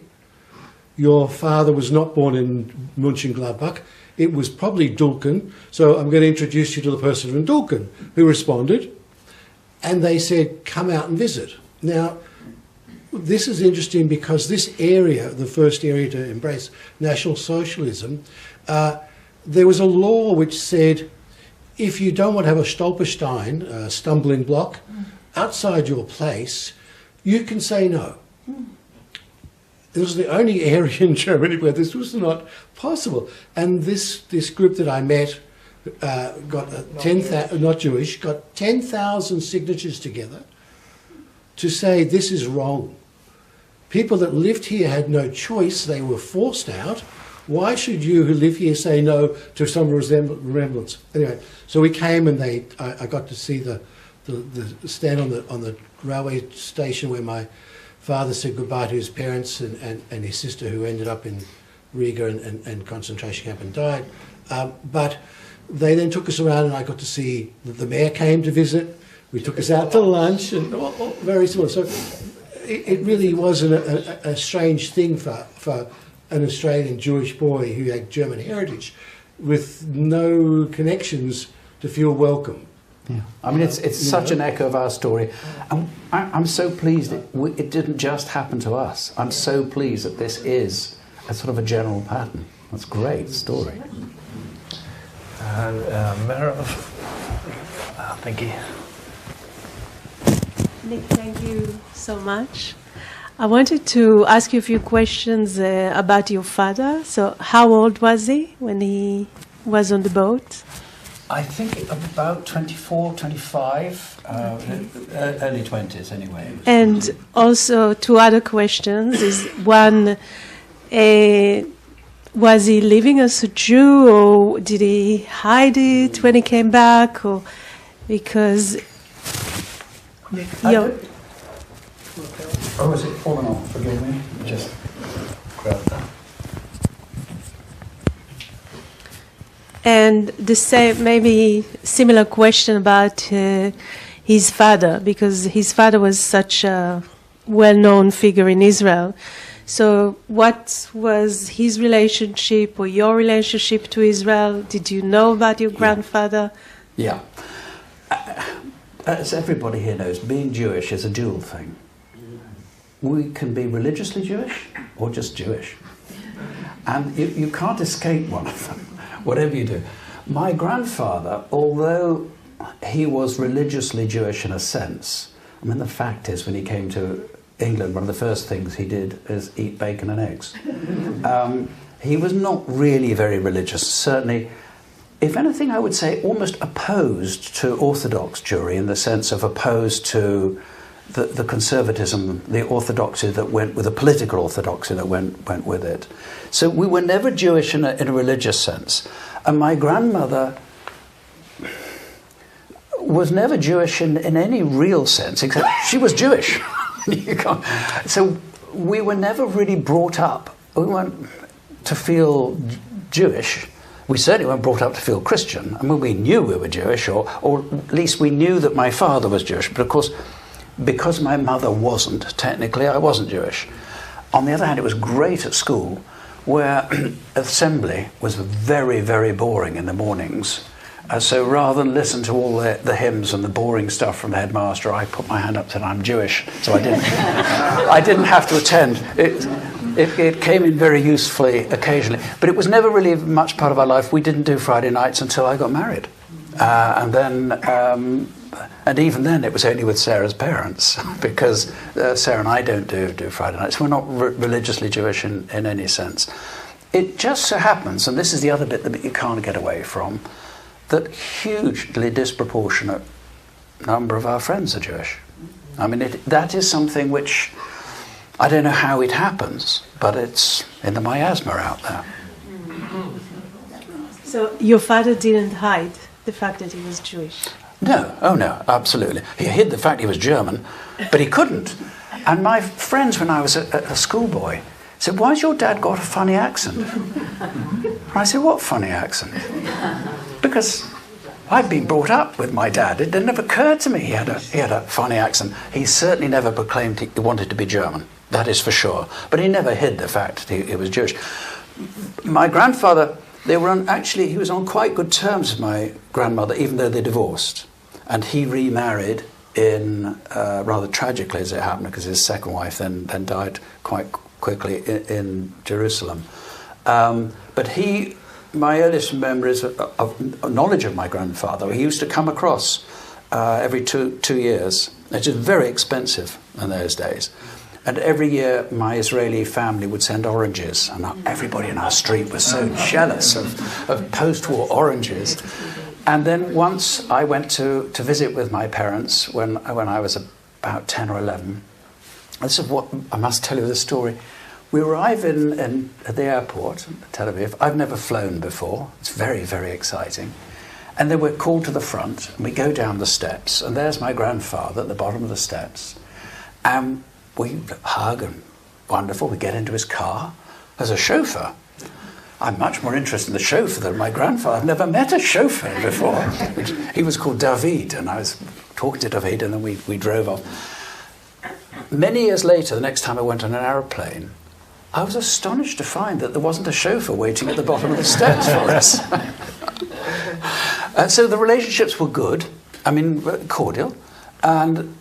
your father was not born in Mönchengladbach. It was probably Dulken, so I'm going to introduce you to the person from Dulken, who responded, and they said, come out and visit. Now, this is interesting because this area, the first area to embrace National Socialism, there was a law which said, if you don't want to have a Stolperstein, a stumbling block, outside your place, you can say no. It was the only area in Germany where this was not possible. And this group that I met got 10,000, not Jewish, got 10,000 signatures together to say this is wrong. People that lived here had no choice, they were forced out. Why should you who live here say no to some resemblance? Anyway, so we came and I got to see the stand on the railway station where my father said goodbye to his parents and his sister, who ended up in Riga and concentration camp and died. But they then took us around, and I got to see the mayor came to visit. We took us out to lunch, and all very similar. So it really was a strange thing for an Australian Jewish boy who had German heritage with no connections to feel welcome.
Yeah. I mean, it's such an echo of our story. I'm so pleased it didn't just happen to us. I'm so pleased that this is a sort of a general pattern. That's a great story.
Meryl, thank you.
Nick, thank you so much. I wanted to ask you a few questions about your father. So how old was he when he was on the boat?
I think about 24, 25, early 20s anyway.
And also two other questions. Is one, was he living as a Jew, or did he hide it when he came back? Or because...
Oh, is it fallen off? Forgive me. Just grab that.
And the same, maybe similar question about his father, because his father was such a well-known figure in Israel. So what was his relationship or your relationship to Israel? Did you know about your grandfather?
Yeah. As everybody here knows, being Jewish is a dual thing. We can be religiously Jewish or just Jewish. And you can't escape one of them, whatever you do. My grandfather, although he was religiously Jewish in a sense, I mean, the fact is, when he came to England, one of the first things he did is eat bacon and eggs. He was not really very religious, certainly. If anything, I would say almost opposed to Orthodox Jewry, in the sense of opposed to the conservatism, the orthodoxy that went with the political orthodoxy that went with it. So we were never Jewish in a religious sense. And my grandmother was never Jewish in any real sense, except she was Jewish. So we were never really brought up. We weren't to feel Jewish. We certainly weren't brought up to feel Christian. I mean, we knew we were Jewish, or at least we knew that my father was Jewish. But of course, because my mother wasn't, technically I wasn't Jewish. On the other hand, it was great at school, where assembly was very, very boring in the mornings. So rather than listen to all the hymns and the boring stuff from the headmaster, I put my hand up and said, I'm Jewish. So I didn't have to attend. It came in very usefully occasionally. But it was never really much part of our life. We didn't do Friday nights until I got married. And even then, it was only with Sarah's parents, because Sarah and I don't do Friday nights. We're not religiously Jewish in any sense. It just so happens, and this is the other bit that you can't get away from, that hugely disproportionate number of our friends are Jewish. I mean, that is something which, I don't know how it happens, but it's in the miasma out there.
So your father didn't hide the fact that he was Jewish?
No, oh no, absolutely. He hid the fact he was German, but he couldn't. And my friends, when I was a schoolboy, said, why's your dad got a funny accent? And I said, what funny accent? Because I'd been brought up with my dad. It never occurred to me he had a funny accent. He certainly never proclaimed he wanted to be German, that is for sure. But he never hid the fact that he was Jewish. my grandfather, he was on quite good terms with my grandmother, even though they divorced. And he remarried rather tragically as it happened, because his second wife then died quite quickly in Jerusalem. But my earliest memories of knowledge of my grandfather, he used to come across every two years, which is very expensive in those days. And every year my Israeli family would send oranges, and everybody in our street was so jealous of post-war oranges. And then once I went to visit with my parents when I was about 10 or 11. This is what I must tell you the story. We arrive at the airport, Tel Aviv. I've never flown before. It's very, very exciting. And then we're called to the front, and we go down the steps, and there's my grandfather at the bottom of the steps. And we hug, and wonderful. We get into his car. There's a chauffeur. I'm much more interested in the chauffeur than my grandfather. I've never met a chauffeur before. He was called David, and I was talking to David, and then we drove off. Many years later, the next time I went on an aeroplane, I was astonished to find that there wasn't a chauffeur waiting at the bottom of the steps for us. So the relationships were good, cordial. And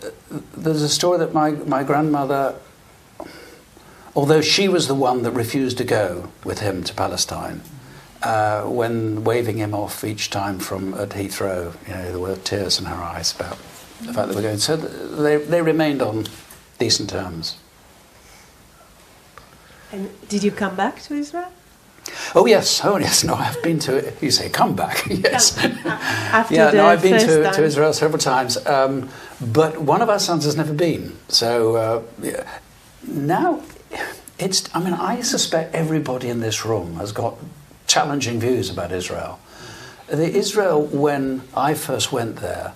there's a story that my grandmother, although she was the one that refused to go with him to Palestine, when waving him off each time at Heathrow, there were tears in her eyes about the fact that we're going. So they remained on decent terms.
And did you come back to Israel?
Oh yes. No, I've been to it. You say come back? Yes. I've been to Israel several times, but one of our sons has never been. So now I suspect everybody in this room has got challenging views about Israel. The Israel, when I first went there,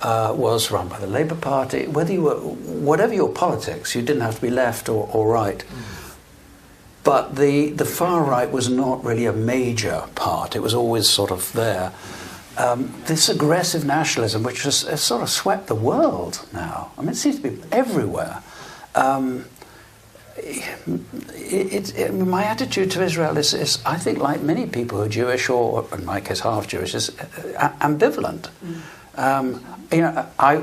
was run by the Labour Party. Whatever your politics, you didn't have to be left or right. But the far right was not really a major part. It was always sort of there. This aggressive nationalism, which has sort of swept the world now. It seems to be everywhere. My attitude to Israel is, I think, like many people who are Jewish, or in my case half Jewish, is ambivalent. I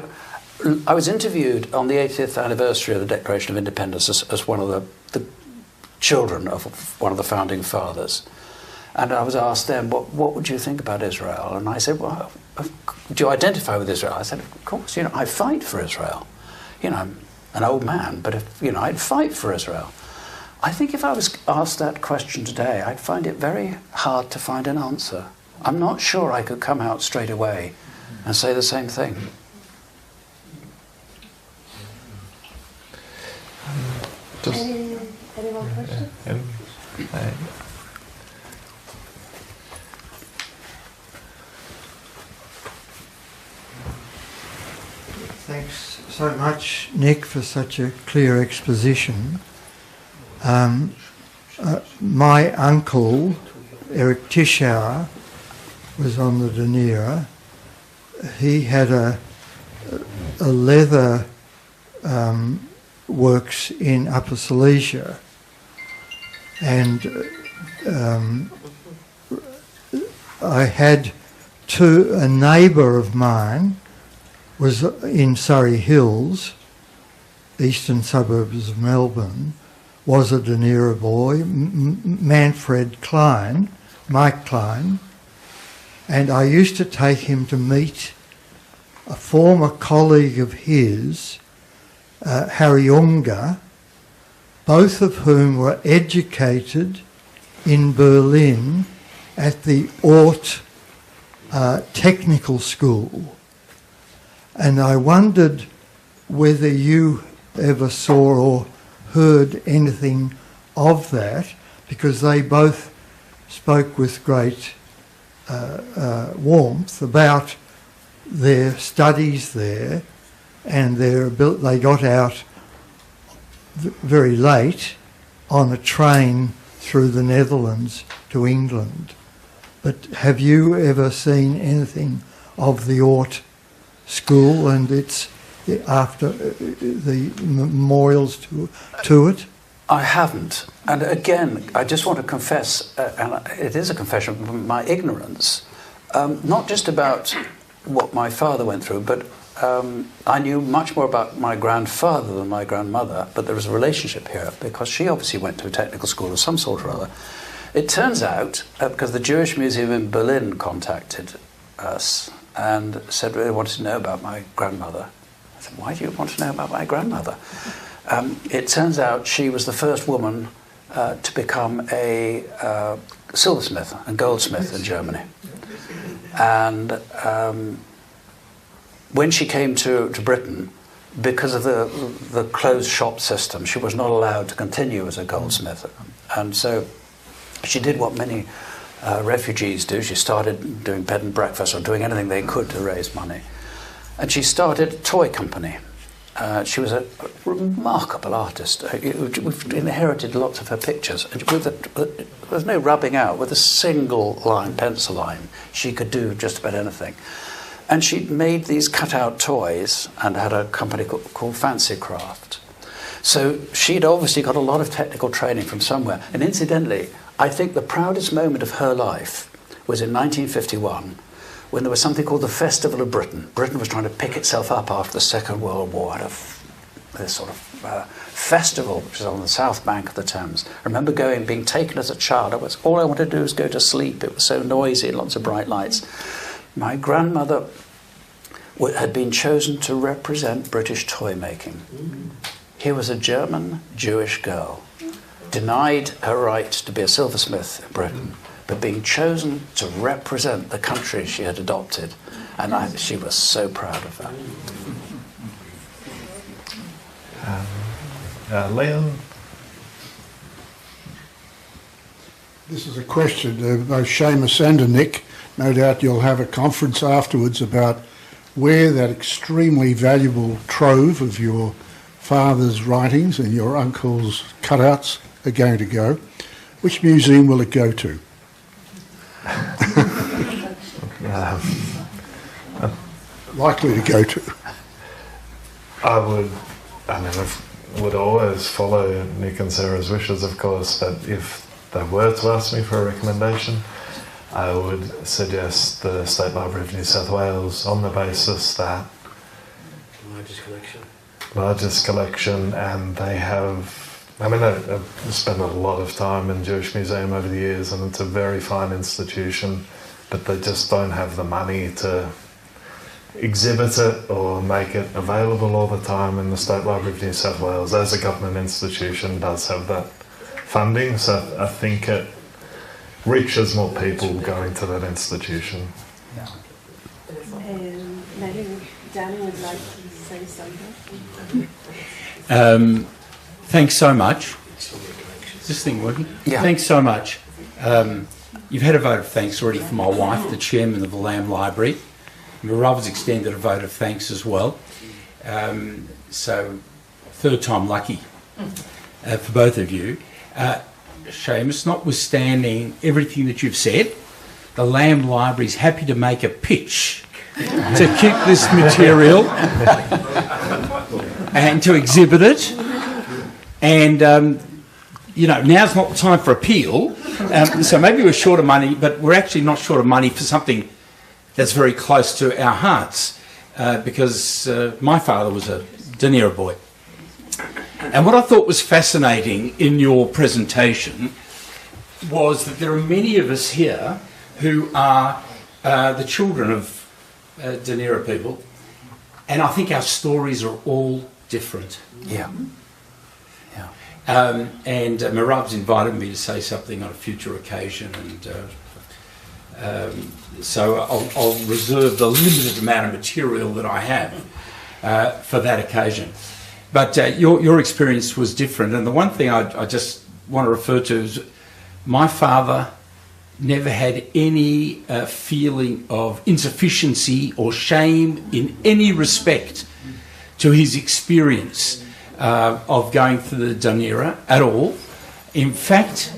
was interviewed on the 80th anniversary of the Declaration of Independence as one of the children of one of the founding fathers, and I was asked then, what would you think about Israel? And I said, well, do you identify with Israel? I said, of course, I fight for Israel. I'm an old man, but I'd fight for Israel. I think if I was asked that question today, I'd find it very hard to find an answer. I'm not sure I could come out straight away and say the same thing.
Any more questions?
Thanks so much, Nick, for such a clear exposition. My uncle, Eric Tischauer, was on the Dunera. He had a leather works in Upper Silesia, and I had a neighbour of mine was in Surrey Hills, eastern suburbs of Melbourne, was a Dunera boy, Manfred Klein, Mike Klein, and I used to take him to meet a former colleague of his, Harry Unger, both of whom were educated in Berlin at the Ort Technical School. And I wondered whether you ever saw or heard anything of that, because they both spoke with great warmth about their studies there and they got out very late on a train through the Netherlands to England. But have you ever seen anything of the Ort School and its after the memorials to it?
I haven't. And again, I just want to confess, and it is a confession of my ignorance, not just about what my father went through, but I knew much more about my grandfather than my grandmother, but there was a relationship here because she obviously went to a technical school of some sort or other. It turns out, because the Jewish Museum in Berlin contacted us and said they wanted to know about my grandmother. I said, why do you want to know about my grandmother? It turns out she was the first woman to become a silversmith and goldsmith in Germany. And when she came to Britain, because of the closed shop system, she was not allowed to continue as a goldsmith. And so she did what many refugees do. She started doing bed and breakfast or doing anything they could to raise money. And she started a toy company. She was a remarkable artist. We've inherited lots of her pictures. And there's no rubbing out. With a single line, pencil line, she could do just about anything. And she made these cut-out toys and had a company called Fancy Craft. So she'd obviously got a lot of technical training from somewhere. And incidentally, I think the proudest moment of her life was in 1951, when there was something called the Festival of Britain. Britain was trying to pick itself up after the Second World War, and this sort of festival, which was on the south bank of the Thames. I remember being taken as a child. All I wanted to do was go to sleep. It was so noisy, lots of bright lights. My grandmother had been chosen to represent British toy making. Here was a German Jewish girl, denied her right to be a silversmith in Britain, but being chosen to represent the country she had adopted. And she was so proud of that.
Leon?
This is a question of both Seumas and Nick. No doubt you'll have a conference afterwards about where that extremely valuable trove of your father's writings and your uncle's cutouts are going to go. Which museum will it go to? Likely to go to.
I would always follow Nick and Sarah's wishes, of course, but if they were to ask me for a recommendation, I would suggest the State Library of New South Wales on the basis that largest collection, and they have, I've spent a lot of time in Jewish Museum over the years, and it's a very fine institution, but they just don't have the money to exhibit it or make it available all the time. And the State Library of New South Wales, as a government institution, does have that funding, so I think it reaches more people going to that institution.
Maybe Danny would like to say something.
Thanks so much. Is this thing working?
Yeah.
Thanks so much. You've had a vote of thanks already from my wife, the chairman of the Lamb Library. Marava's extended a vote of thanks as well. So, third time lucky for both of you. Seumas, notwithstanding everything that you've said, the Lamb Library is happy to make a pitch to keep this material and to exhibit it. And, now's not the time for appeal. So maybe we're short of money, but we're actually not short of money for something that's very close to our hearts, because my father was a Dunera boy. And what I thought was fascinating in your presentation was that there are many of us here who are the children of Dunera people, and I think our stories are all different.
Yeah.
And Marab's invited me to say something on a future occasion, and so I'll reserve the limited amount of material that I have for that occasion. But your experience was different, and the one thing I just want to refer to is my father never had any feeling of insufficiency or shame in any respect to his experience of going through the Dunera at all. In fact,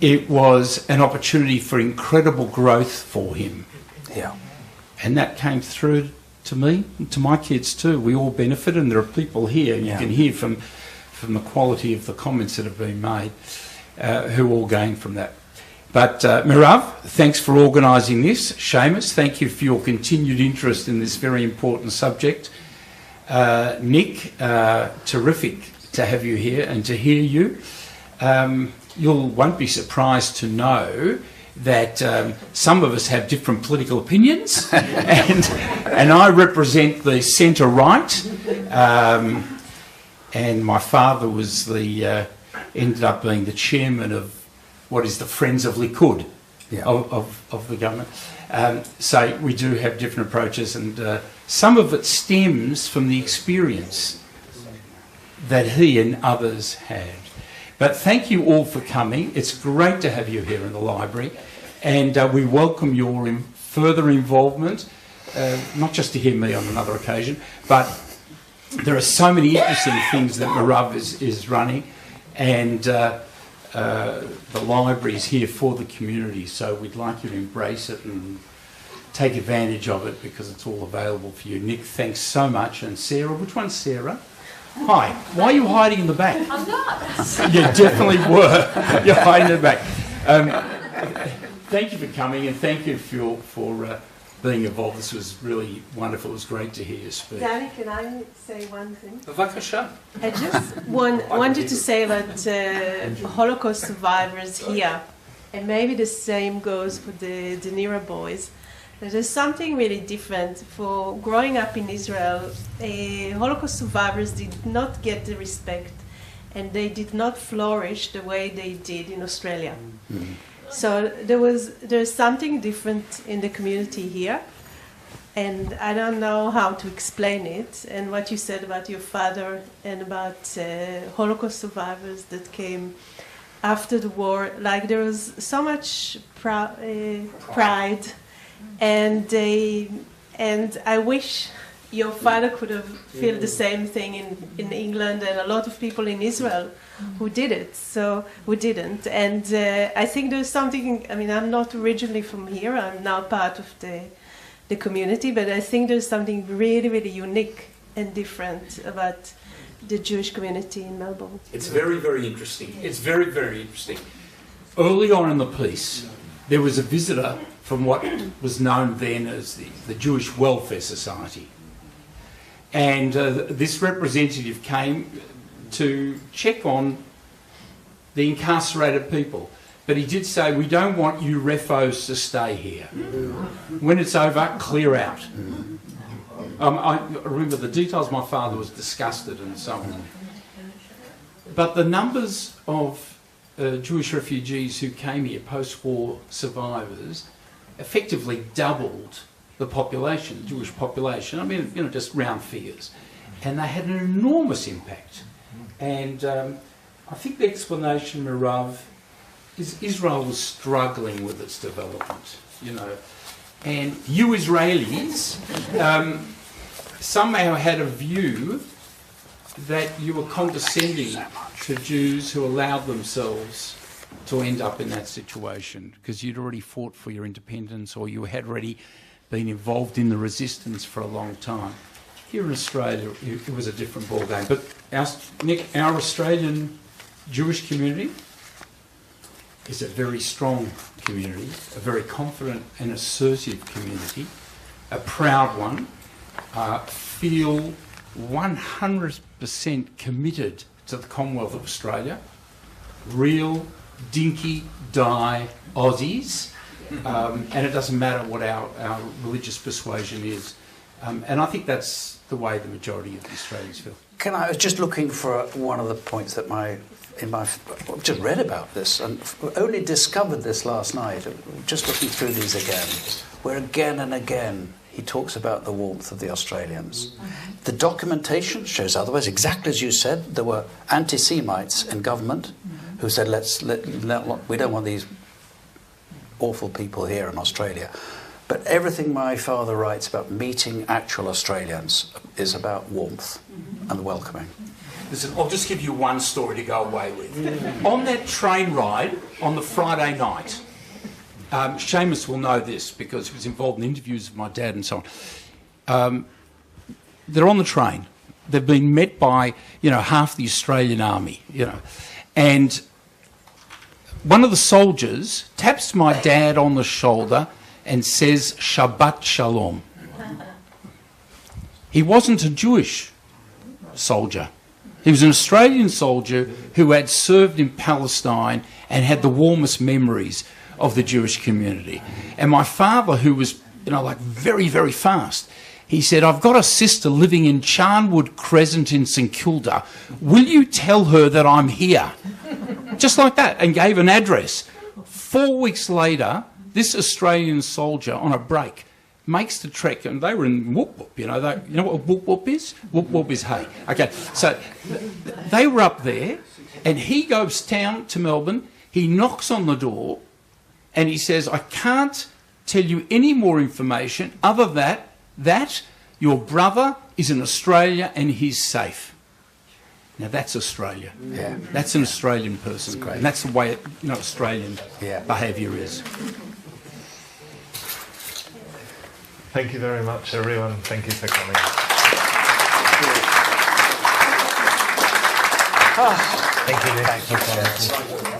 it was an opportunity for incredible growth for him.
Yeah.
And that came through to me and to my kids too. We all benefited, and there are people here, and you can hear from from the quality of the comments that have been made, who all gain from that. But Mirav, thanks for organising this. Seumas, thank you for your continued interest in this very important subject. Nick, terrific to have you here and to hear you. You won't be surprised to know that some of us have different political opinions, and I represent the centre-right, and my father was ended up being the chairman of what is the Friends of Likud of the government. So we do have different approaches, and some of it stems from the experience that he and others had. But thank you all for coming. It's great to have you here in the library, and we welcome your further involvement, not just to hear me on another occasion, but there are so many interesting things that Mirav is running, and the library is here for the community, so we'd like you to embrace it and take advantage of it because it's all available for you. Nick, thanks so much. And Sarah, which one's Sarah? Hi. Why are you hiding in the back?
I'm not.
You definitely were. You're hiding in the back. Thank you for coming, and thank you for being involved. This was really wonderful. It was great to hear you speak.
Danny, can I say one thing?
Bavakasha.
I just wanted to say about Holocaust survivors here, and maybe the same goes for the Dunera boys. There's something really different. For growing up in Israel, Holocaust survivors did not get the respect, and they did not flourish the way they did in Australia. Mm-hmm. So there's something different in the community here, and I don't know how to explain it. And what you said about your father and about Holocaust survivors that came after the war, like there was so much pride, and I wish your father could have felt the same thing in England, and a lot of people in Israel who did it, so who didn't. And I think there's something, I mean, I'm not originally from here, I'm now part of the community, but I think there's something really, really unique and different about the Jewish community in Melbourne.
It's very, very interesting. It's very, very interesting. Early on in the piece, there was a visitor from what was known then as the Jewish Welfare Society. And this representative came to check on the incarcerated people. But he did say, we don't want you refos to stay here. When it's over, clear out. I remember the details. My father was disgusted and so on. But the numbers of Jewish refugees who came here, post-war survivors, effectively doubled the population, the Jewish population. I mean, you know, just round figures. And they had an enormous impact. And I think the explanation, Mirav, is Israel was struggling with its development, you know. And you Israelis somehow had a view that you were condescending to Jews who allowed themselves to end up in that situation because you'd already fought for your independence or you had already been involved in the resistance for a long time. Here in Australia, it was a different ballgame. But our Australian Jewish community is a very strong community, a very confident and assertive community, a proud one, feel 100% committed to the Commonwealth of Australia, real dinky die Aussies, and it doesn't matter what our religious persuasion is. And I think that's the way the majority of the Australians feel.
I was just looking for one of the points that I've just read about this and only discovered this last night, just looking through these again, where again and again he talks about the warmth of the Australians. The documentation shows otherwise, exactly as you said. There were anti-Semites in government who said, we don't want these awful people here in Australia. But everything my father writes about meeting actual Australians is about warmth and welcoming.
Listen, I'll just give you one story to go away with. On that train ride on the Friday night, Seumas will know this because he was involved in interviews with my dad and so on. They're on the train. they've been met by, half the Australian army, And one of the soldiers taps my dad on the shoulder and says, Shabbat Shalom. He wasn't a Jewish soldier. He was an Australian soldier who had served in Palestine and had the warmest memories of the Jewish community. And my father, who was, very, very fast, he said, I've got a sister living in Charnwood Crescent in St Kilda. Will you tell her that I'm here? Just like that, and gave an address. 4 weeks later, this Australian soldier on a break makes the trek, and they were in Whoop Whoop, you know what Whoop Whoop is? Whoop Whoop is hay. Okay, so they were up there, and he goes down to Melbourne, he knocks on the door, and he says, I can't tell you any more information other than that your brother is in Australia and he's safe. Now that's Australia.
Yeah.
That's an Australian person. And that's the way Australian behaviour is.
Thank you very much, everyone. Thank you for coming.
Thank you, Nick. Thank you.